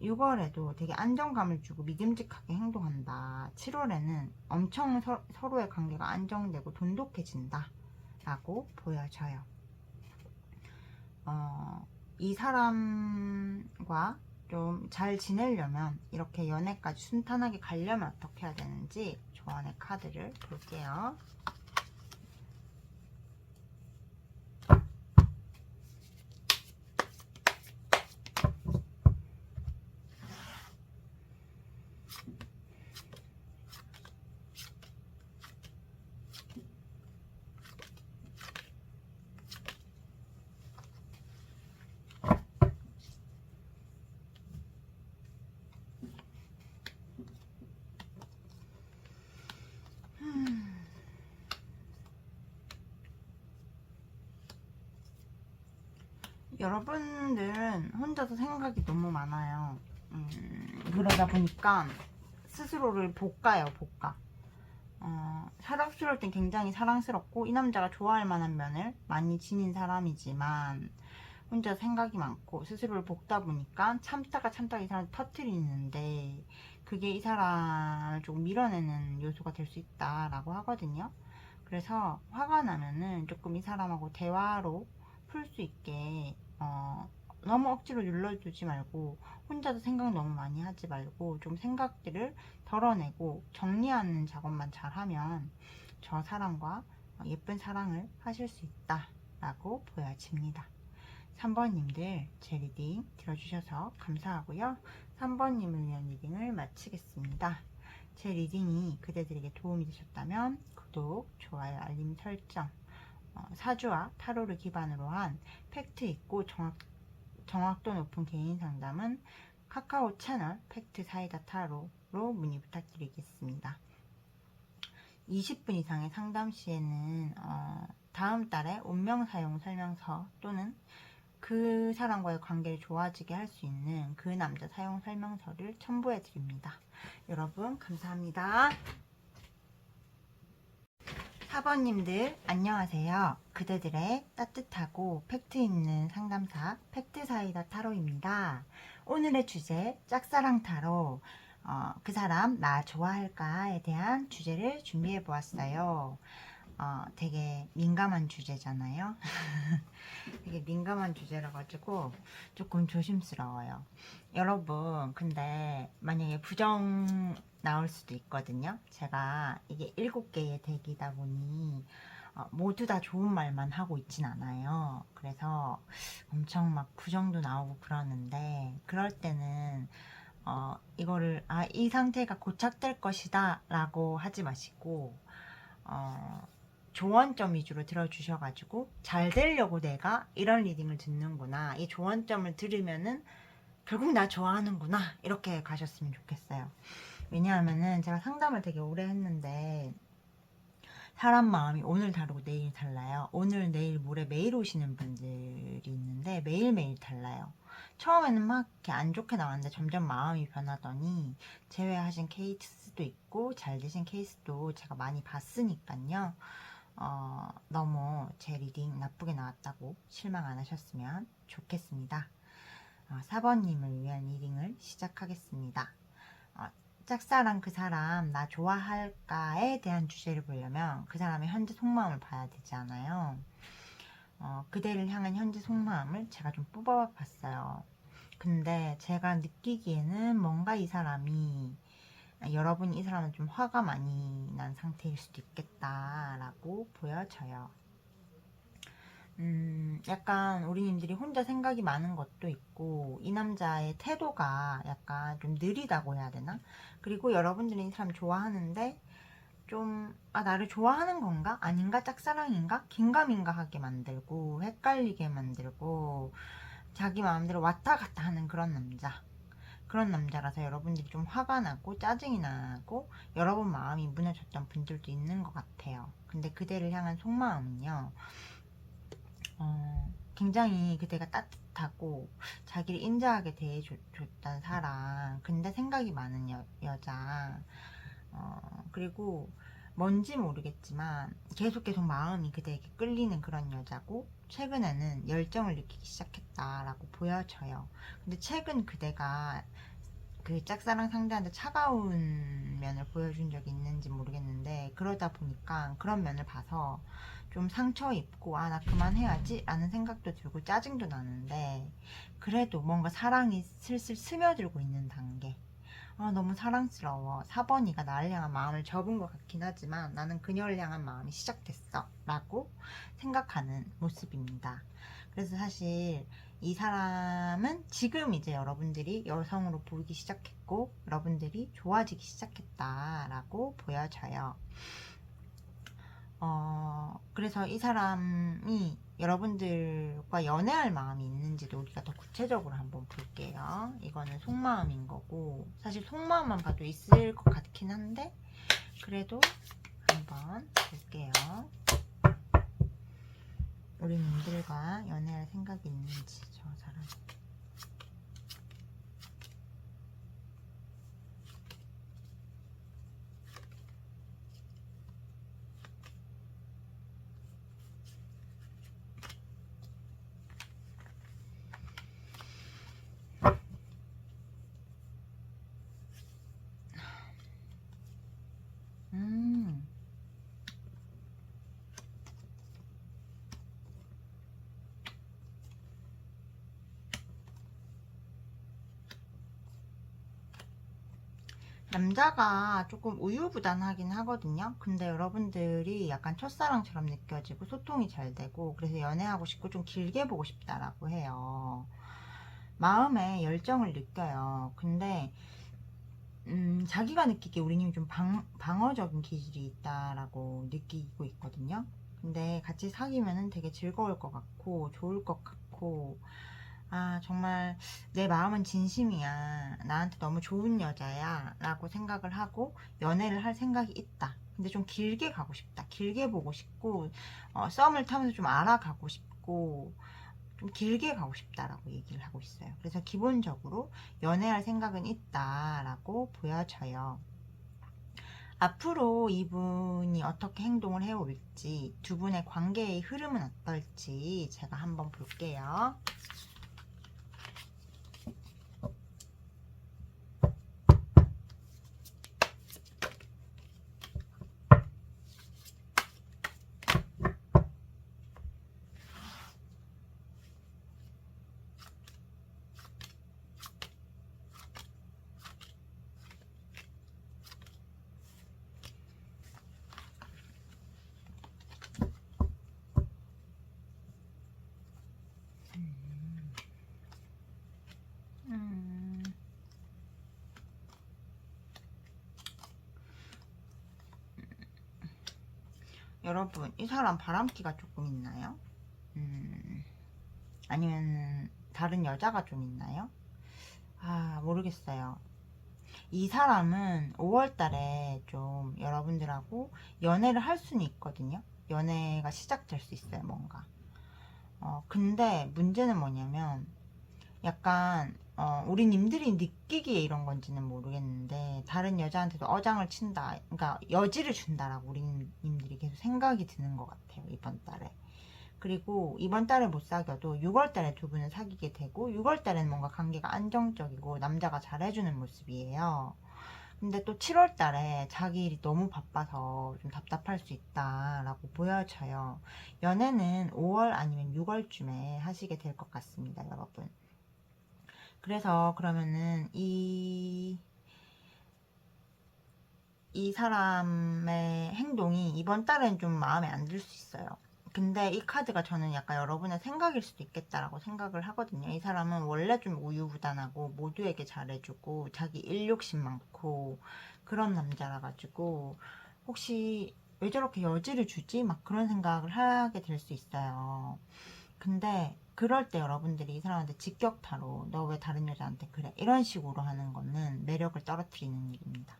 6월에도 되게 안정감을 주고 믿음직하게 행동한다. 7월에는 엄청 서로의 관계가 안정되고 돈독해진다 라고 보여져요. 이 사람과 좀 잘 지내려면, 이렇게 연애까지 순탄하게 가려면 어떻게 해야 되는지 조언의 카드를 볼게요. 여러분들은 혼자서 생각이 너무 많아요. 그러다 보니까 스스로를 볶아요, 볶아. 사랑스러울 땐 굉장히 사랑스럽고 이 남자가 좋아할 만한 면을 많이 지닌 사람이지만 혼자 생각이 많고 스스로를 볶다 보니까 참다가 이 사람을 터뜨리는데, 그게 이 사람을 조금 밀어내는 요소가 될 수 있다라고 하거든요. 그래서 화가 나면은 조금 이 사람하고 대화로 풀 수 있게 너무 억지로 눌러주지 말고, 혼자서 생각 너무 많이 하지 말고 좀 생각들을 덜어내고 정리하는 작업만 잘하면 저 사람과 예쁜 사랑을 하실 수 있다 라고 보여집니다. 3번님들 제 리딩 들어주셔서 감사하고요. 3번님을 위한 리딩을 마치겠습니다. 제 리딩이 그대들에게 도움이 되셨다면 구독, 좋아요, 알림 설정, 사주와 타로를 기반으로 한 팩트 있고 정확도 높은 개인 상담은 카카오 채널 팩트 사이다 타로로 문의 부탁드리겠습니다. 20분 이상의 상담 시에는 다음 달에 운명 사용 설명서 또는 그 사람과의 관계를 좋아지게 할 수 있는 그 남자 사용 설명서를 첨부해 드립니다. 여러분 감사합니다. 4번님들 안녕하세요. 그대들의 따뜻하고 팩트 있는 상담사 팩트사이다 타로입니다. 오늘의 주제 짝사랑 타로, 그 사람 나 좋아할까에 대한 주제를 준비해 보았어요. 되게 민감한 주제잖아요. 되게 민감한 주제라 가지고 조금 조심스러워요. 여러분 근데 만약에 부정 나올 수도 있거든요. 제가 이게 7개의 덱이다 보니 모두 다 좋은 말만 하고 있진 않아요. 그래서 엄청 막 부정도 나오고 그러는데, 그럴 때는 이거를 이 상태가 고착될 것이다 라고 하지 마시고 조언점 위주로 들어주셔가지고 잘 되려고 내가 이런 리딩을 듣는구나, 이 조언점을 들으면은 결국 나 좋아하는구나, 이렇게 가셨으면 좋겠어요. 왜냐하면은 제가 상담을 되게 오래 했는데 사람 마음이 오늘 다르고 내일 달라요. 오늘 내일 모레 매일 오시는 분들이 있는데 매일매일 달라요. 처음에는 막 이렇게 안 좋게 나왔는데 점점 마음이 변하더니 제외하신 케이스도 있고 잘 되신 케이스도 제가 많이 봤으니까요. 너무 제 리딩 나쁘게 나왔다고 실망 안 하셨으면 좋겠습니다. 4번님을 위한 리딩을 시작하겠습니다. 짝사랑 그 사람 나 좋아할까에 대한 주제를 보려면 그 사람의 현재 속마음을 봐야 되지 않아요. 그대를 향한 현재 속마음을 제가 좀 뽑아 봤어요. 근데 제가 느끼기에는 뭔가 이 사람이, 여러분이 이 사람은 좀 화가 많이 난 상태일 수도 있겠다라고 보여져요. 약간 우리님들이 혼자 생각이 많은 것도 있고 이 남자의 태도가 약간 좀 느리다고 해야 되나? 그리고 여러분들이 이 사람 좋아하는데 좀, 아, 나를 좋아하는 건가? 아닌가? 짝사랑인가? 긴가민가 하게 만들고, 헷갈리게 만들고, 자기 마음대로 왔다 갔다 하는 그런 남자. 그런 남자라서 여러분들이 좀 화가 나고, 짜증이 나고, 여러분 마음이 무너졌던 분들도 있는 것 같아요. 근데 그대를 향한 속마음은요, 굉장히 그대가 따뜻하고, 자기를 인자하게 대해줬던 사람, 근데 생각이 많은 여자, 그리고 뭔지 모르겠지만 계속 마음이 그대에게 끌리는 그런 여자고, 최근에는 열정을 느끼기 시작했다라고 보여져요. 근데 최근 그대가 그 짝사랑 상대한테 차가운 면을 보여준 적이 있는지 모르겠는데, 그러다 보니까 그런 면을 봐서 좀 상처 입고, 아, 나 그만해야지 라는 생각도 들고 짜증도 나는데, 그래도 뭔가 사랑이 슬슬 스며들고 있는 단계. 너무 사랑스러워. 4번이가 나를 향한 마음을 접은 것 같긴 하지만 나는 그녀를 향한 마음이 시작됐어 라고 생각하는 모습입니다. 그래서 사실 이 사람은 지금 이제 여러분들이 여성으로 보이기 시작했고, 여러분들이 좋아지기 시작했다라고 보여져요. 그래서 이 사람이 여러분들과 연애할 마음이 있는지도 우리가 더 구체적으로 한번 볼게요. 이거는 속마음인 거고, 사실 속마음만 봐도 있을 것 같긴 한데, 그래도 한번 볼게요. 우리님들과 연애할 생각이 있는지, 저 사람. 음. 남자가 조금 우유부단하긴 하거든요. 근데 여러분들이 약간 첫사랑처럼 느껴지고 소통이 잘 되고, 그래서 연애하고 싶고 좀 길게 보고 싶다라고 해요. 마음에 열정을 느껴요. 근데 자기가 느끼기에 우리님이 좀 방어적인 기질이 있다라고 느끼고 있거든요. 근데 같이 사귀면은 되게 즐거울 것 같고 좋을 것 같고, 아, 정말 내 마음은 진심이야, 나한테 너무 좋은 여자야 라고 생각을 하고 연애를 할 생각이 있다. 근데 좀 길게 가고 싶다, 길게 보고 싶고, 썸을 타면서 좀 알아가고 싶고, 좀 길게 가고 싶다라고 얘기를 하고 있어요. 그래서 기본적으로 연애할 생각은 있다라고 보여져요. 앞으로 이분이 어떻게 행동을 해올지, 두 분의 관계의 흐름은 어떨지 제가 한번 볼게요. 여러분, 이 사람 바람기가 조금 있나요? 아니면 다른 여자가 좀 있나요? 아, 모르겠어요. 이 사람은 5월 달에 좀 여러분들하고 연애를 할 수는 있거든요. 연애가 시작될 수 있어요, 뭔가. 근데 문제는 뭐냐면, 약간, 우리 님들이 느끼기에 이런 건지는 모르겠는데, 다른 여자한테도 어장을 친다, 그러니까 여지를 준다라고 우리 님들이 계속 생각이 드는 것 같아요, 이번 달에. 그리고 이번 달에 못 사귀어도 6월 달에 두 분은 사귀게 되고, 6월 달에는 뭔가 관계가 안정적이고 남자가 잘해주는 모습이에요. 근데 또 7월 달에 자기 일이 너무 바빠서 좀 답답할 수 있다라고 보여져요. 연애는 5월 아니면 6월쯤에 하시게 될 것 같습니다, 여러분. 그래서 그러면은 이 사람의 행동이 이번 달엔 좀 마음에 안 들 수 있어요. 근데 이 카드가 저는 약간 여러분의 생각일 수도 있겠다라고 생각을 하거든요. 이 사람은 원래 좀 우유부단하고 모두에게 잘해주고 자기 일욕심 많고 그런 남자라 가지고, 혹시 왜 저렇게 여지를 주지? 막 그런 생각을 하게 될 수 있어요. 근데 그럴 때 여러분들이 이 사람한테 직격타로 너 왜 다른 여자한테 그래? 이런 식으로 하는 거는 매력을 떨어뜨리는 일입니다.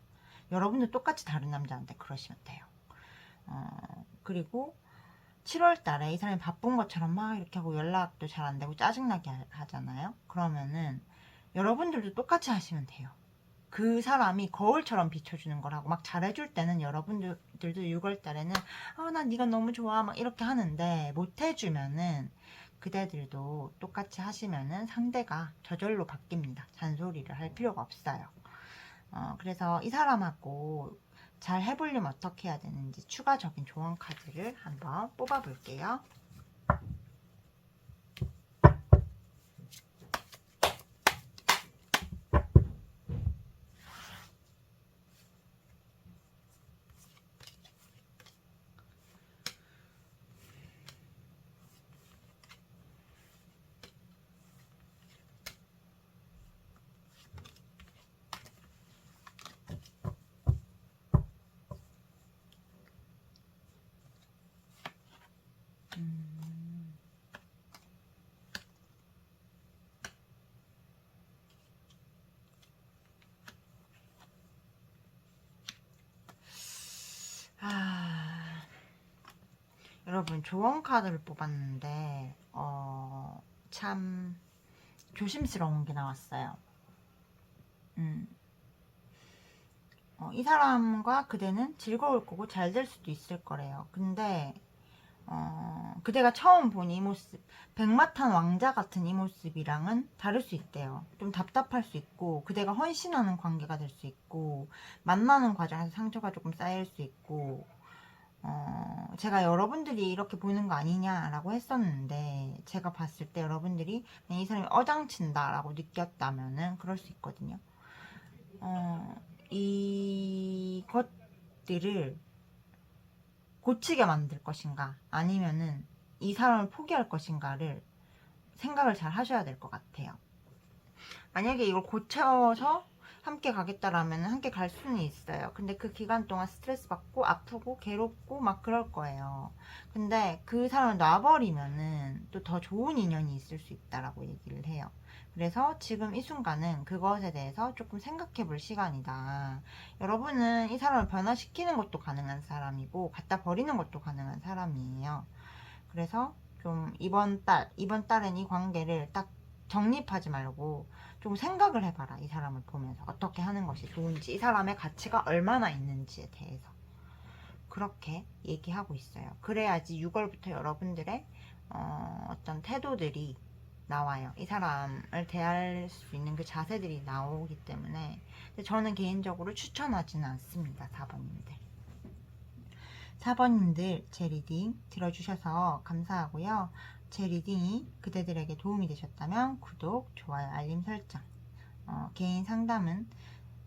여러분도 똑같이 다른 남자한테 그러시면 돼요. 그리고 7월 달에 이 사람이 바쁜 것처럼 막 이렇게 하고 연락도 잘 안 되고 짜증나게 하잖아요. 그러면은 여러분들도 똑같이 하시면 돼요. 그 사람이 거울처럼 비춰주는 거라고 막 잘해줄 때는 여러분들도 6월 달에는 난 네가 너무 좋아 막 이렇게 하는데 못 해주면은 그대들도 똑같이 하시면은 상대가 저절로 바뀝니다. 잔소리를 할 필요가 없어요. 그래서 이 사람하고 잘 해보려면 어떻게 해야 되는지 추가적인 조언 카드를 한번 뽑아 볼게요. 여러분 조언 카드를 뽑았는데 참 조심스러운 게 나왔어요. 이 사람과 그대는 즐거울 거고 잘 될 수도 있을 거래요. 근데 그대가 처음 본 이 모습, 백마탄 왕자 같은 이 모습이랑은 다를 수 있대요. 좀 답답할 수 있고, 그대가 헌신하는 관계가 될 수 있고, 만나는 과정에서 상처가 조금 쌓일 수 있고, 제가 여러분들이 이렇게 보는 거 아니냐라고 했었는데, 제가 봤을 때 여러분들이 이 사람이 어장친다라고 느꼈다면은 그럴 수 있거든요. 이것들을 고치게 만들 것인가 아니면은 이 사람을 포기할 것인가를 생각을 잘 하셔야 될 것 같아요. 만약에 이걸 고쳐서 함께 가겠다라면 함께 갈 수는 있어요. 근데 그 기간 동안 스트레스 받고 아프고 괴롭고 막 그럴 거예요. 근데 그 사람을 놔버리면은 또 더 좋은 인연이 있을 수 있다라고 얘기를 해요. 그래서 지금 이 순간은 그것에 대해서 조금 생각해 볼 시간이다. 여러분은 이 사람을 변화시키는 것도 가능한 사람이고 갖다 버리는 것도 가능한 사람이에요. 그래서 좀 이번 달은 이 관계를 딱 정립하지 말고 좀 생각을 해봐라. 이 사람을 보면서 어떻게 하는 것이 좋은지, 이 사람의 가치가 얼마나 있는지에 대해서 그렇게 얘기하고 있어요. 그래야지 6월부터 여러분들의 어떤 태도들이 나와요. 이 사람을 대할 수 있는 그 자세들이 나오기 때문에. 근데 저는 개인적으로 추천하지는 않습니다. 4번님들. 4번님들 제 리딩 들어주셔서 감사하고요. 제 리딩이 그대들에게 도움이 되셨다면 구독, 좋아요, 알림 설정. 개인 상담은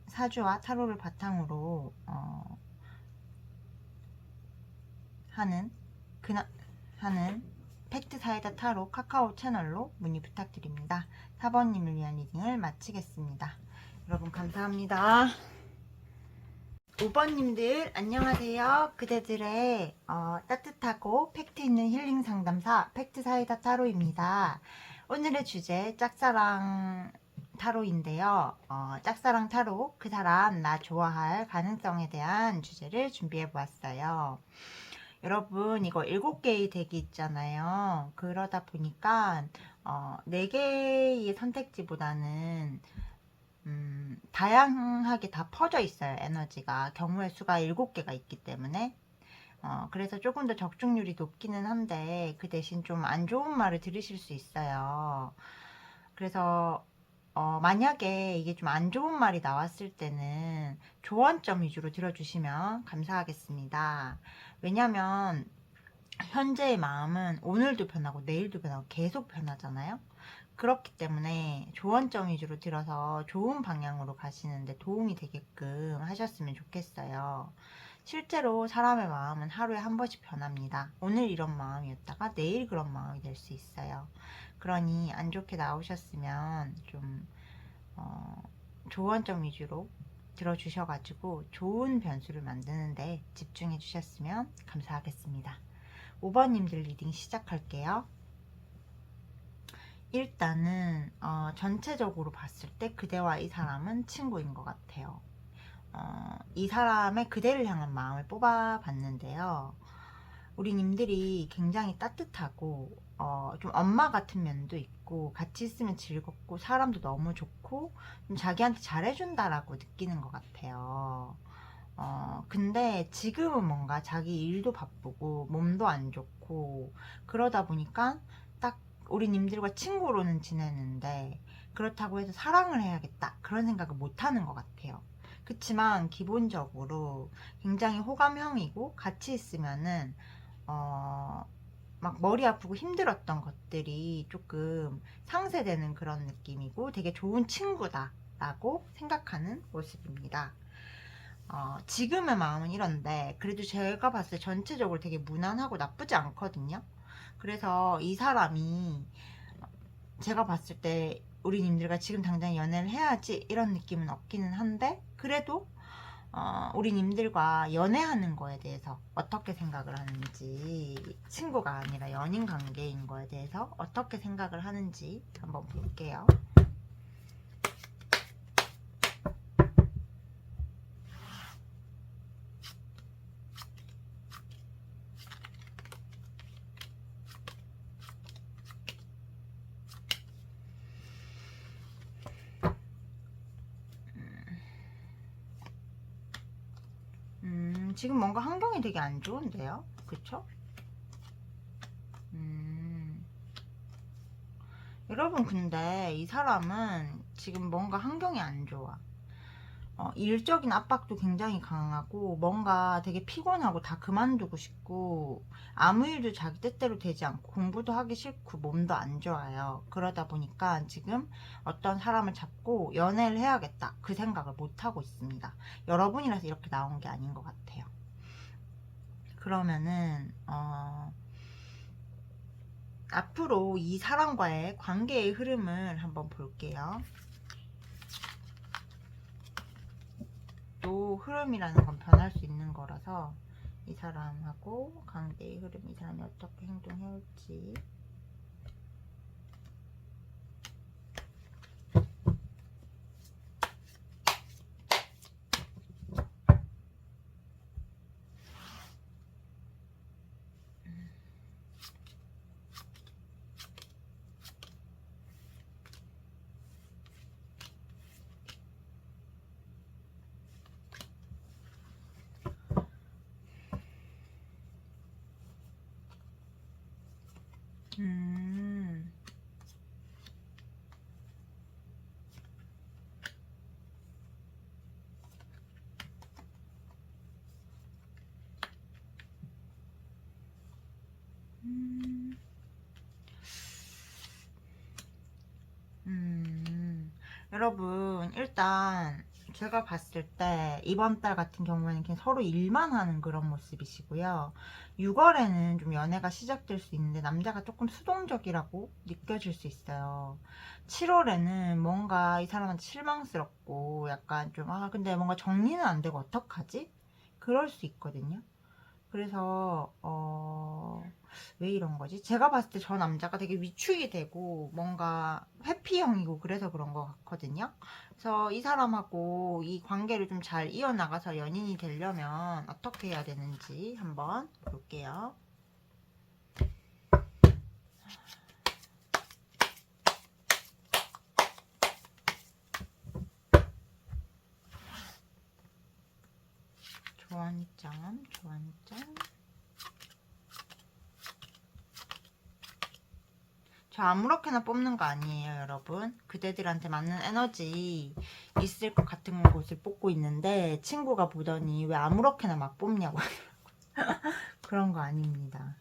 사주와 타로를 바탕으로 하는 하는 팩트 사이다 타로 카카오 채널로 문의 부탁드립니다. 4번님을 위한 리딩을 마치겠습니다. 여러분 감사합니다. 5번님들 안녕하세요. 그대들의 따뜻하고 팩트 있는 힐링 상담사 팩트 사이다 타로입니다. 오늘의 주제 짝사랑 타로인데요. 짝사랑 타로 그 사람 나 좋아할 가능성에 대한 주제를 준비해 보았어요. 여러분 이거 7개의 덱이 있잖아요. 그러다 보니까 4개의 선택지보다는 다양하게 다 퍼져 있어요. 에너지가 경우의 수가 7개가 있기 때문에 그래서 조금 더 적중률이 높기는 한데 그 대신 좀 안 좋은 말을 들으실 수 있어요. 그래서 만약에 이게 좀 안 좋은 말이 나왔을 때는 조언점 위주로 들어주시면 감사하겠습니다. 왜냐면 현재의 마음은 오늘도 변하고 내일도 변하고 계속 변하잖아요. 그렇기 때문에 조언점 위주로 들어서 좋은 방향으로 가시는데 도움이 되게끔 하셨으면 좋겠어요. 실제로 사람의 마음은 하루에 한 번씩 변합니다. 오늘 이런 마음이었다가 내일 그런 마음이 될 수 있어요. 그러니 안 좋게 나오셨으면 좀 조언점 위주로 들어주셔가지고 좋은 변수를 만드는데 집중해 주셨으면 감사하겠습니다. 5번님들 리딩 시작할게요. 일단은 전체적으로 봤을 때 그대와 이 사람은 친구인 것 같아요. 이 사람의 그대를 향한 마음을 뽑아봤는데요. 우리 님들이 굉장히 따뜻하고 좀 엄마 같은 면도 있고 같이 있으면 즐겁고 사람도 너무 좋고 좀 자기한테 잘해준다라고 느끼는 것 같아요. 근데 지금은 뭔가 자기 일도 바쁘고 몸도 안 좋고 그러다 보니까 딱 우리 님들과 친구로는 지내는데 그렇다고 해서 사랑을 해야겠다 그런 생각을 못 하는 것 같아요. 그치만 기본적으로 굉장히 호감형이고 같이 있으면은 막 머리 아프고 힘들었던 것들이 조금 상쇄되는 그런 느낌이고 되게 좋은 친구다 라고 생각하는 모습입니다. 지금의 마음은 이런데 그래도 제가 봤을 때 전체적으로 되게 무난하고 나쁘지 않거든요. 그래서 이 사람이 제가 봤을 때 우리 님들과 지금 당장 연애를 해야지 이런 느낌은 없기는 한데 그래도 우리 님들과 연애하는 거에 대해서 어떻게 생각을 하는지, 친구가 아니라 연인 관계인 거에 대해서 어떻게 생각을 하는지 한번 볼게요. 지금 뭔가 환경이 되게 안 좋은데요? 그쵸? 여러분 근데 이 사람은 지금 뭔가 환경이 안 좋아. 일적인 압박도 굉장히 강하고 뭔가 되게 피곤하고 다 그만두고 싶고 아무 일도 자기 뜻대로 되지 않고 공부도 하기 싫고 몸도 안 좋아요. 그러다 보니까 지금 어떤 사람을 잡고 연애를 해야겠다 그 생각을 못하고 있습니다. 여러분이라서 이렇게 나온 게 아닌 것 같아요. 그러면은 앞으로 이 사람과의 관계의 흐름을 한번 볼게요. 또 흐름이라는 건 변할 수 있는 거라서 이 사람하고 관계의 흐름, 이 사람이 어떻게 행동해올지. 음. 여러분 일단 제가 봤을 때 이번 달 같은 경우에는 그냥 서로 일만 하는 그런 모습이시고요. 6월에는 좀 연애가 시작될 수 있는데 남자가 조금 수동적이라고 느껴질 수 있어요. 7월에는 뭔가 이 사람한테 실망스럽고 약간 좀 근데 뭔가 정리는 안 되고 어떡하지? 그럴 수 있거든요. 그래서 왜 이런 거지? 제가 봤을 때 저 남자가 되게 위축이 되고 뭔가 회피형이고 그래서 그런 것 같거든요. 그래서 이 사람하고 이 관계를 좀 잘 이어나가서 연인이 되려면 어떻게 해야 되는지 한번 볼게요. 조언점, 조언점. 저 아무렇게나 뽑는 거 아니에요, 여러분. 그대들한테 맞는 에너지 있을 것 같은 곳을 뽑고 있는데 친구가 보더니 왜 아무렇게나 막 뽑냐고 그런 거 아닙니다.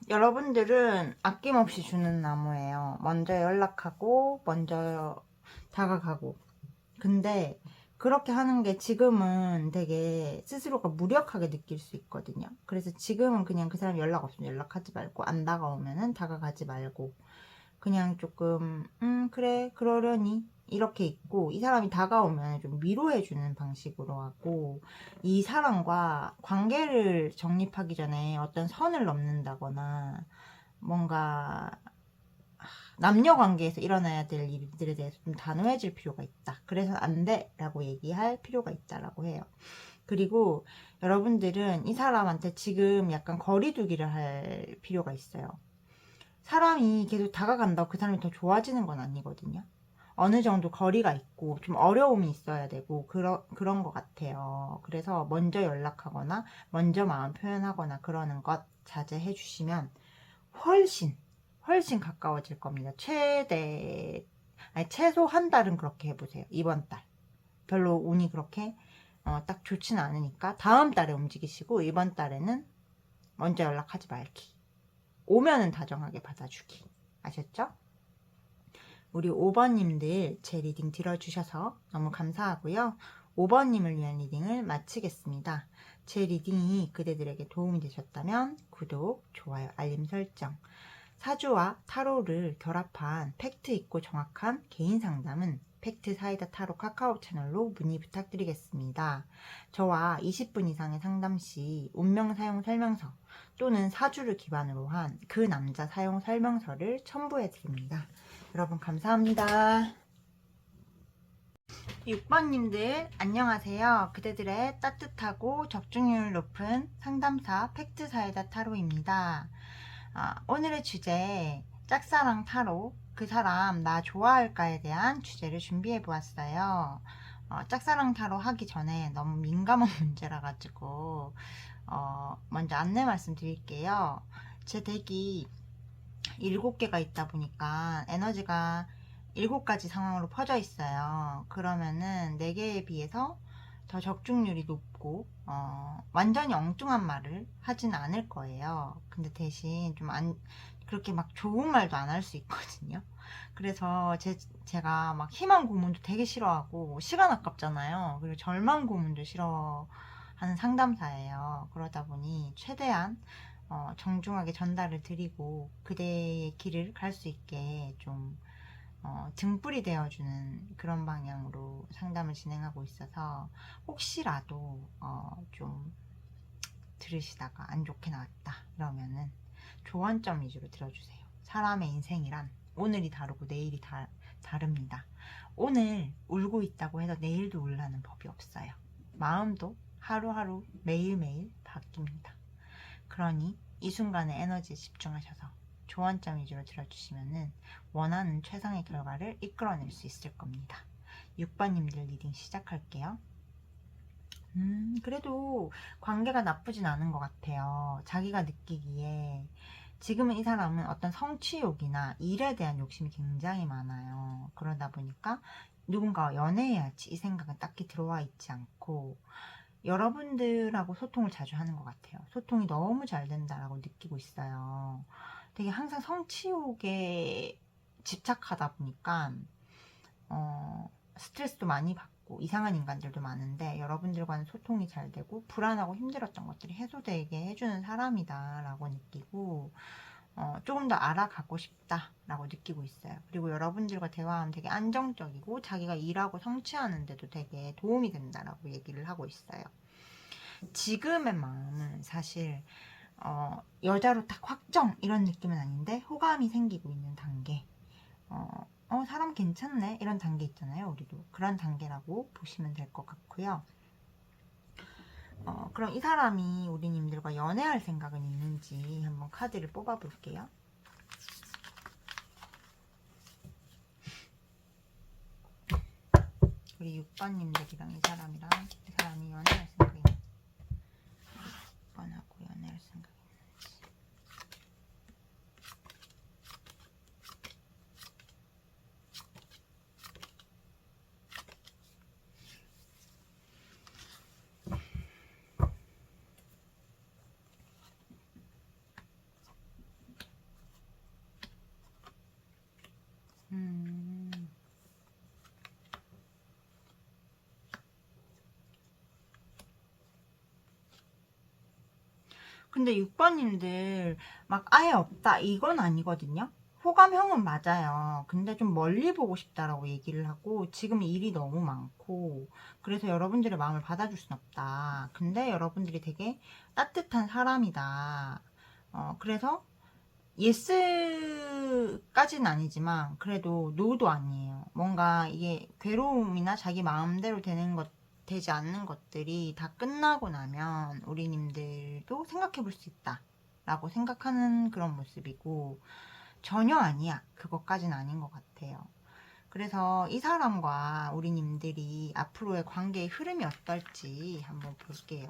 여러분들은 아낌없이 주는 나무예요. 먼저 연락하고 먼저 다가가고. 근데 그렇게 하는 게 지금은 되게 스스로가 무력하게 느낄 수 있거든요. 그래서 지금은 그냥 그 사람 연락 없으면 연락하지 말고, 안 다가오면은 다가가지 말고, 그냥 조금 그래 그러려니 이렇게 있고, 이 사람이 다가오면 좀 위로해주는 방식으로 하고, 이 사람과 관계를 정립하기 전에 어떤 선을 넘는다거나 뭔가 남녀 관계에서 일어나야 될 일들에 대해서 좀 단호해질 필요가 있다. 그래서 안 돼 라고 얘기할 필요가 있다라고 해요. 그리고 여러분들은 이 사람한테 지금 약간 거리두기를 할 필요가 있어요. 사람이 계속 다가간다고 그 사람이 더 좋아지는 건 아니거든요. 어느 정도 거리가 있고 좀 어려움이 있어야 되고 그런 것 같아요. 그래서 먼저 연락하거나 먼저 마음 표현하거나 그러는 것 자제해 주시면 훨씬 가까워질 겁니다. 최소 한 달은 그렇게 해보세요. 이번 달 별로 운이 그렇게 딱 좋지는 않으니까 다음 달에 움직이시고, 이번 달에는 먼저 연락하지 말기, 오면은 다정하게 받아주기. 아셨죠? 우리 5번님들 제 리딩 들어주셔서 너무 감사하고요. 5번님을 위한 리딩을 마치겠습니다. 제 리딩이 그대들에게 도움이 되셨다면 구독, 좋아요, 알림 설정. 사주와 타로를 결합한 팩트 있고 정확한 개인 상담은 팩트 사이다 타로 카카오 채널로 문의 부탁드리겠습니다. 저와 20분 이상의 상담 시 운명 사용 설명서 또는 사주를 기반으로 한 그 남자 사용 설명서를 첨부해 드립니다. 여러분 감사합니다. 6번님들 안녕하세요. 그대들의 따뜻하고 적중률 높은 상담사 팩트 사이다 타로입니다. 오늘의 주제 짝사랑 타로, 그 사람 나 좋아할까에 대한 주제를 준비해 보았어요. 짝사랑 타로 하기 전에 너무 민감한 문제라 가지고 먼저 안내 말씀드릴게요. 제 덱이 7개가 있다 보니까 에너지가 7가지 상황으로 퍼져 있어요. 그러면은 4개에 비해서 더 적중률이 높고 완전히 엉뚱한 말을 하진 않을 거예요. 근데 대신 좀 그렇게 막 좋은 말도 안 할 수 있거든요. 그래서 제가 막 희망 고문도 되게 싫어하고 시간 아깝잖아요. 그리고 절망 고문도 싫어하는 상담사예요. 그러다 보니 최대한 정중하게 전달을 드리고 그대의 길을 갈 수 있게 좀 등불이 되어주는 그런 방향으로 상담을 진행하고 있어서, 혹시라도 좀 들으시다가 안 좋게 나왔다 이러면은 조언점 위주로 들어주세요. 사람의 인생이란 오늘이 다르고 내일이 다릅니다. 오늘 울고 있다고 해서 내일도 울라는 법이 없어요. 마음도 하루하루 매일매일 바뀝니다. 그러니 이 순간의 에너지에 집중하셔서 조언점 위주로 들어주시면 원하는 최상의 결과를 이끌어낼 수 있을 겁니다. 6번님들 리딩 시작할게요. 그래도 관계가 나쁘진 않은 것 같아요. 자기가 느끼기에 지금은 이 사람은 어떤 성취욕이나 일에 대한 욕심이 굉장히 많아요. 그러다 보니까 누군가와 연애해야지 이 생각은 딱히 들어와 있지 않고, 여러분들하고 소통을 자주 하는 것 같아요. 소통이 너무 잘 된다라고 느끼고 있어요. 되게 항상 성취욕에 집착하다 보니까 스트레스도 많이 받고 이상한 인간들도 많은데, 여러분들과는 소통이 잘 되고 불안하고 힘들었던 것들이 해소되게 해주는 사람이다 라고 느끼고 조금 더 알아가고 싶다 라고 느끼고 있어요. 그리고 여러분들과 대화하면 되게 안정적이고 자기가 일하고 성취하는데도 되게 도움이 된다라고 얘기를 하고 있어요. 지금의 마음은 사실 여자로 딱 확정 이런 느낌은 아닌데 호감이 생기고 있는 단계, 사람 괜찮네 이런 단계 있잖아요. 우리도 그런 단계라고 보시면 될 것 같고요. 그럼 이 사람이 우리님들과 연애할 생각은 있는지 한번 카드를 뽑아 볼게요. 우리 6번님들이랑 이 사람이 연애할 생각이 있는지, 6번하고 연애할 생각이 있는지. 근데 6번님들 막 아예 없다 이건 아니거든요. 호감형은 맞아요. 근데 좀 멀리 보고 싶다라고 얘기를 하고 지금 일이 너무 많고 그래서 여러분들의 마음을 받아줄 순 없다. 근데 여러분들이 되게 따뜻한 사람이다. 그래서 예스까지는 아니지만 그래도 노도 아니에요. 뭔가 이게 괴로움이나 자기 마음대로 되지 않는 것들이 다 끝나고 나면 우리님들도 생각해 볼 수 있다 라고 생각하는 그런 모습이고 전혀 아니야 그것까지는 아닌 것 같아요. 그래서 이 사람과 우리님들이 앞으로의 관계의 흐름이 어떨지 한번 볼게요.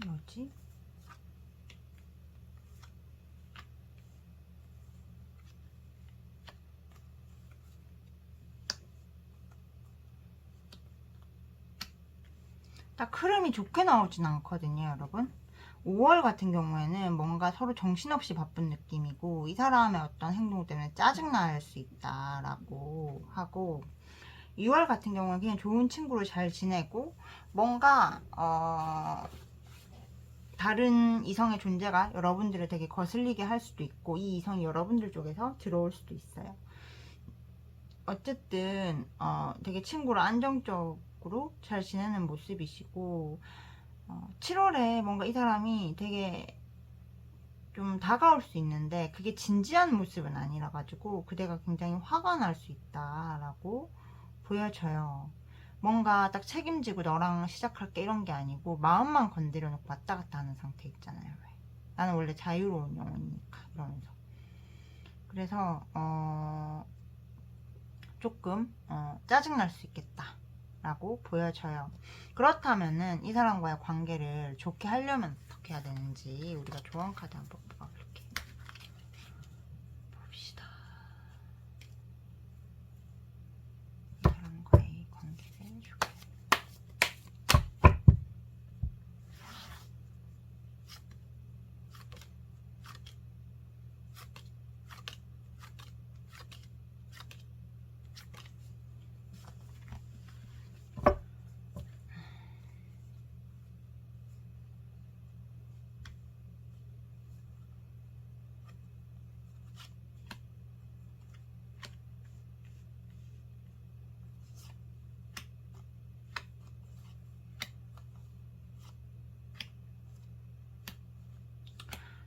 뭐지? 딱 흐름이 좋게 나오진 않거든요, 여러분. 5월 같은 경우에는 뭔가 서로 정신없이 바쁜 느낌이고 이 사람의 어떤 행동 때문에 짜증날 수 있다라고 하고 6월 같은 경우는 그냥 좋은 친구로 잘 지내고 뭔가 다른 이성의 존재가 여러분들을 되게 거슬리게 할 수도 있고 이 이성이 여러분들 쪽에서 들어올 수도 있어요. 어쨌든 되게 친구로 안정적으로 잘 지내는 모습이시고 7월에 뭔가 이 사람이 되게 좀 다가올 수 있는데 그게 진지한 모습은 아니라 가지고 그대가 굉장히 화가 날 수 있다라고 보여져요. 뭔가 딱 책임지고 너랑 시작할게 이런 게 아니고 마음만 건드려 놓고 왔다 갔다 하는 상태 있잖아요. 왜? 나는 원래 자유로운 영혼이니까 이러면서. 그래서 조금 짜증날 수 있겠다 라고 보여져요. 그렇다면은 이 사람과의 관계를 좋게 하려면 어떻게 해야 되는지 우리가 조언 카드 한번 뽑아볼게요. 봅시다. 이 사람과의 관계를 좋게.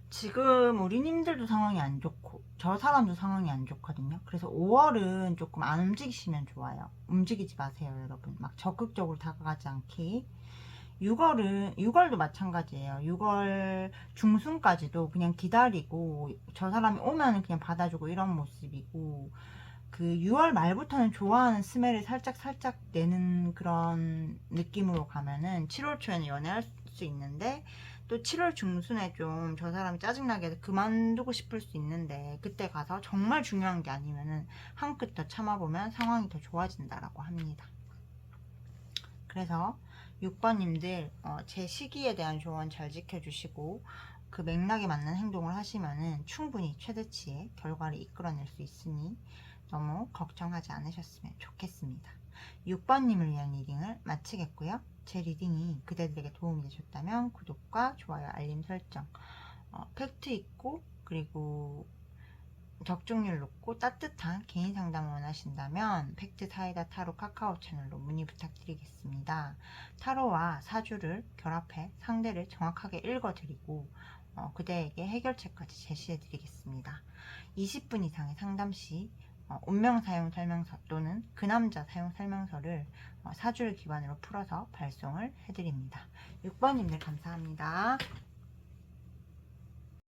지금 우리님들도 상황이 안 좋고 저 사람도 상황이 안 좋거든요. 그래서 5월은 조금 안 움직이시면 좋아요. 움직이지 마세요, 여러분. 막 적극적으로 다가가지 않기. 6월도 마찬가지예요. 6월 중순까지도 그냥 기다리고 저 사람이 오면 그냥 받아주고 이런 모습이고 그 6월 말부터는 좋아하는 스멜을 살짝 내는 그런 느낌으로 가면은 7월 초에는 연애할 수 있는데 또 7월 중순에 좀 저 사람이 짜증나게 해서 그만두고 싶을 수 있는데 그때 가서 정말 중요한 게 아니면은 한 끗 더 참아보면 상황이 더 좋아진다라고 합니다. 그래서 6번님들 제 시기에 대한 조언 잘 지켜주시고 그 맥락에 맞는 행동을 하시면은 충분히 최대치의 결과를 이끌어낼 수 있으니 너무 걱정하지 않으셨으면 좋겠습니다. 6번님을 위한 리딩을 마치겠고요. 제 리딩이 그대들에게 도움이 되셨다면 구독과 좋아요, 알림 설정, 팩트 있고 그리고 적중률 높고 따뜻한 개인 상담을 원하신다면 팩트 사이다 타로 카카오 채널로 문의 부탁드리겠습니다. 타로와 사주를 결합해 상대를 정확하게 읽어드리고 그대에게 해결책까지 제시해드리겠습니다. 20분 이상의 상담 시 운명 사용 설명서 또는 그 남자 사용 설명서를 사주를 기반으로 풀어서 발송을 해드립니다. 6번님들 감사합니다.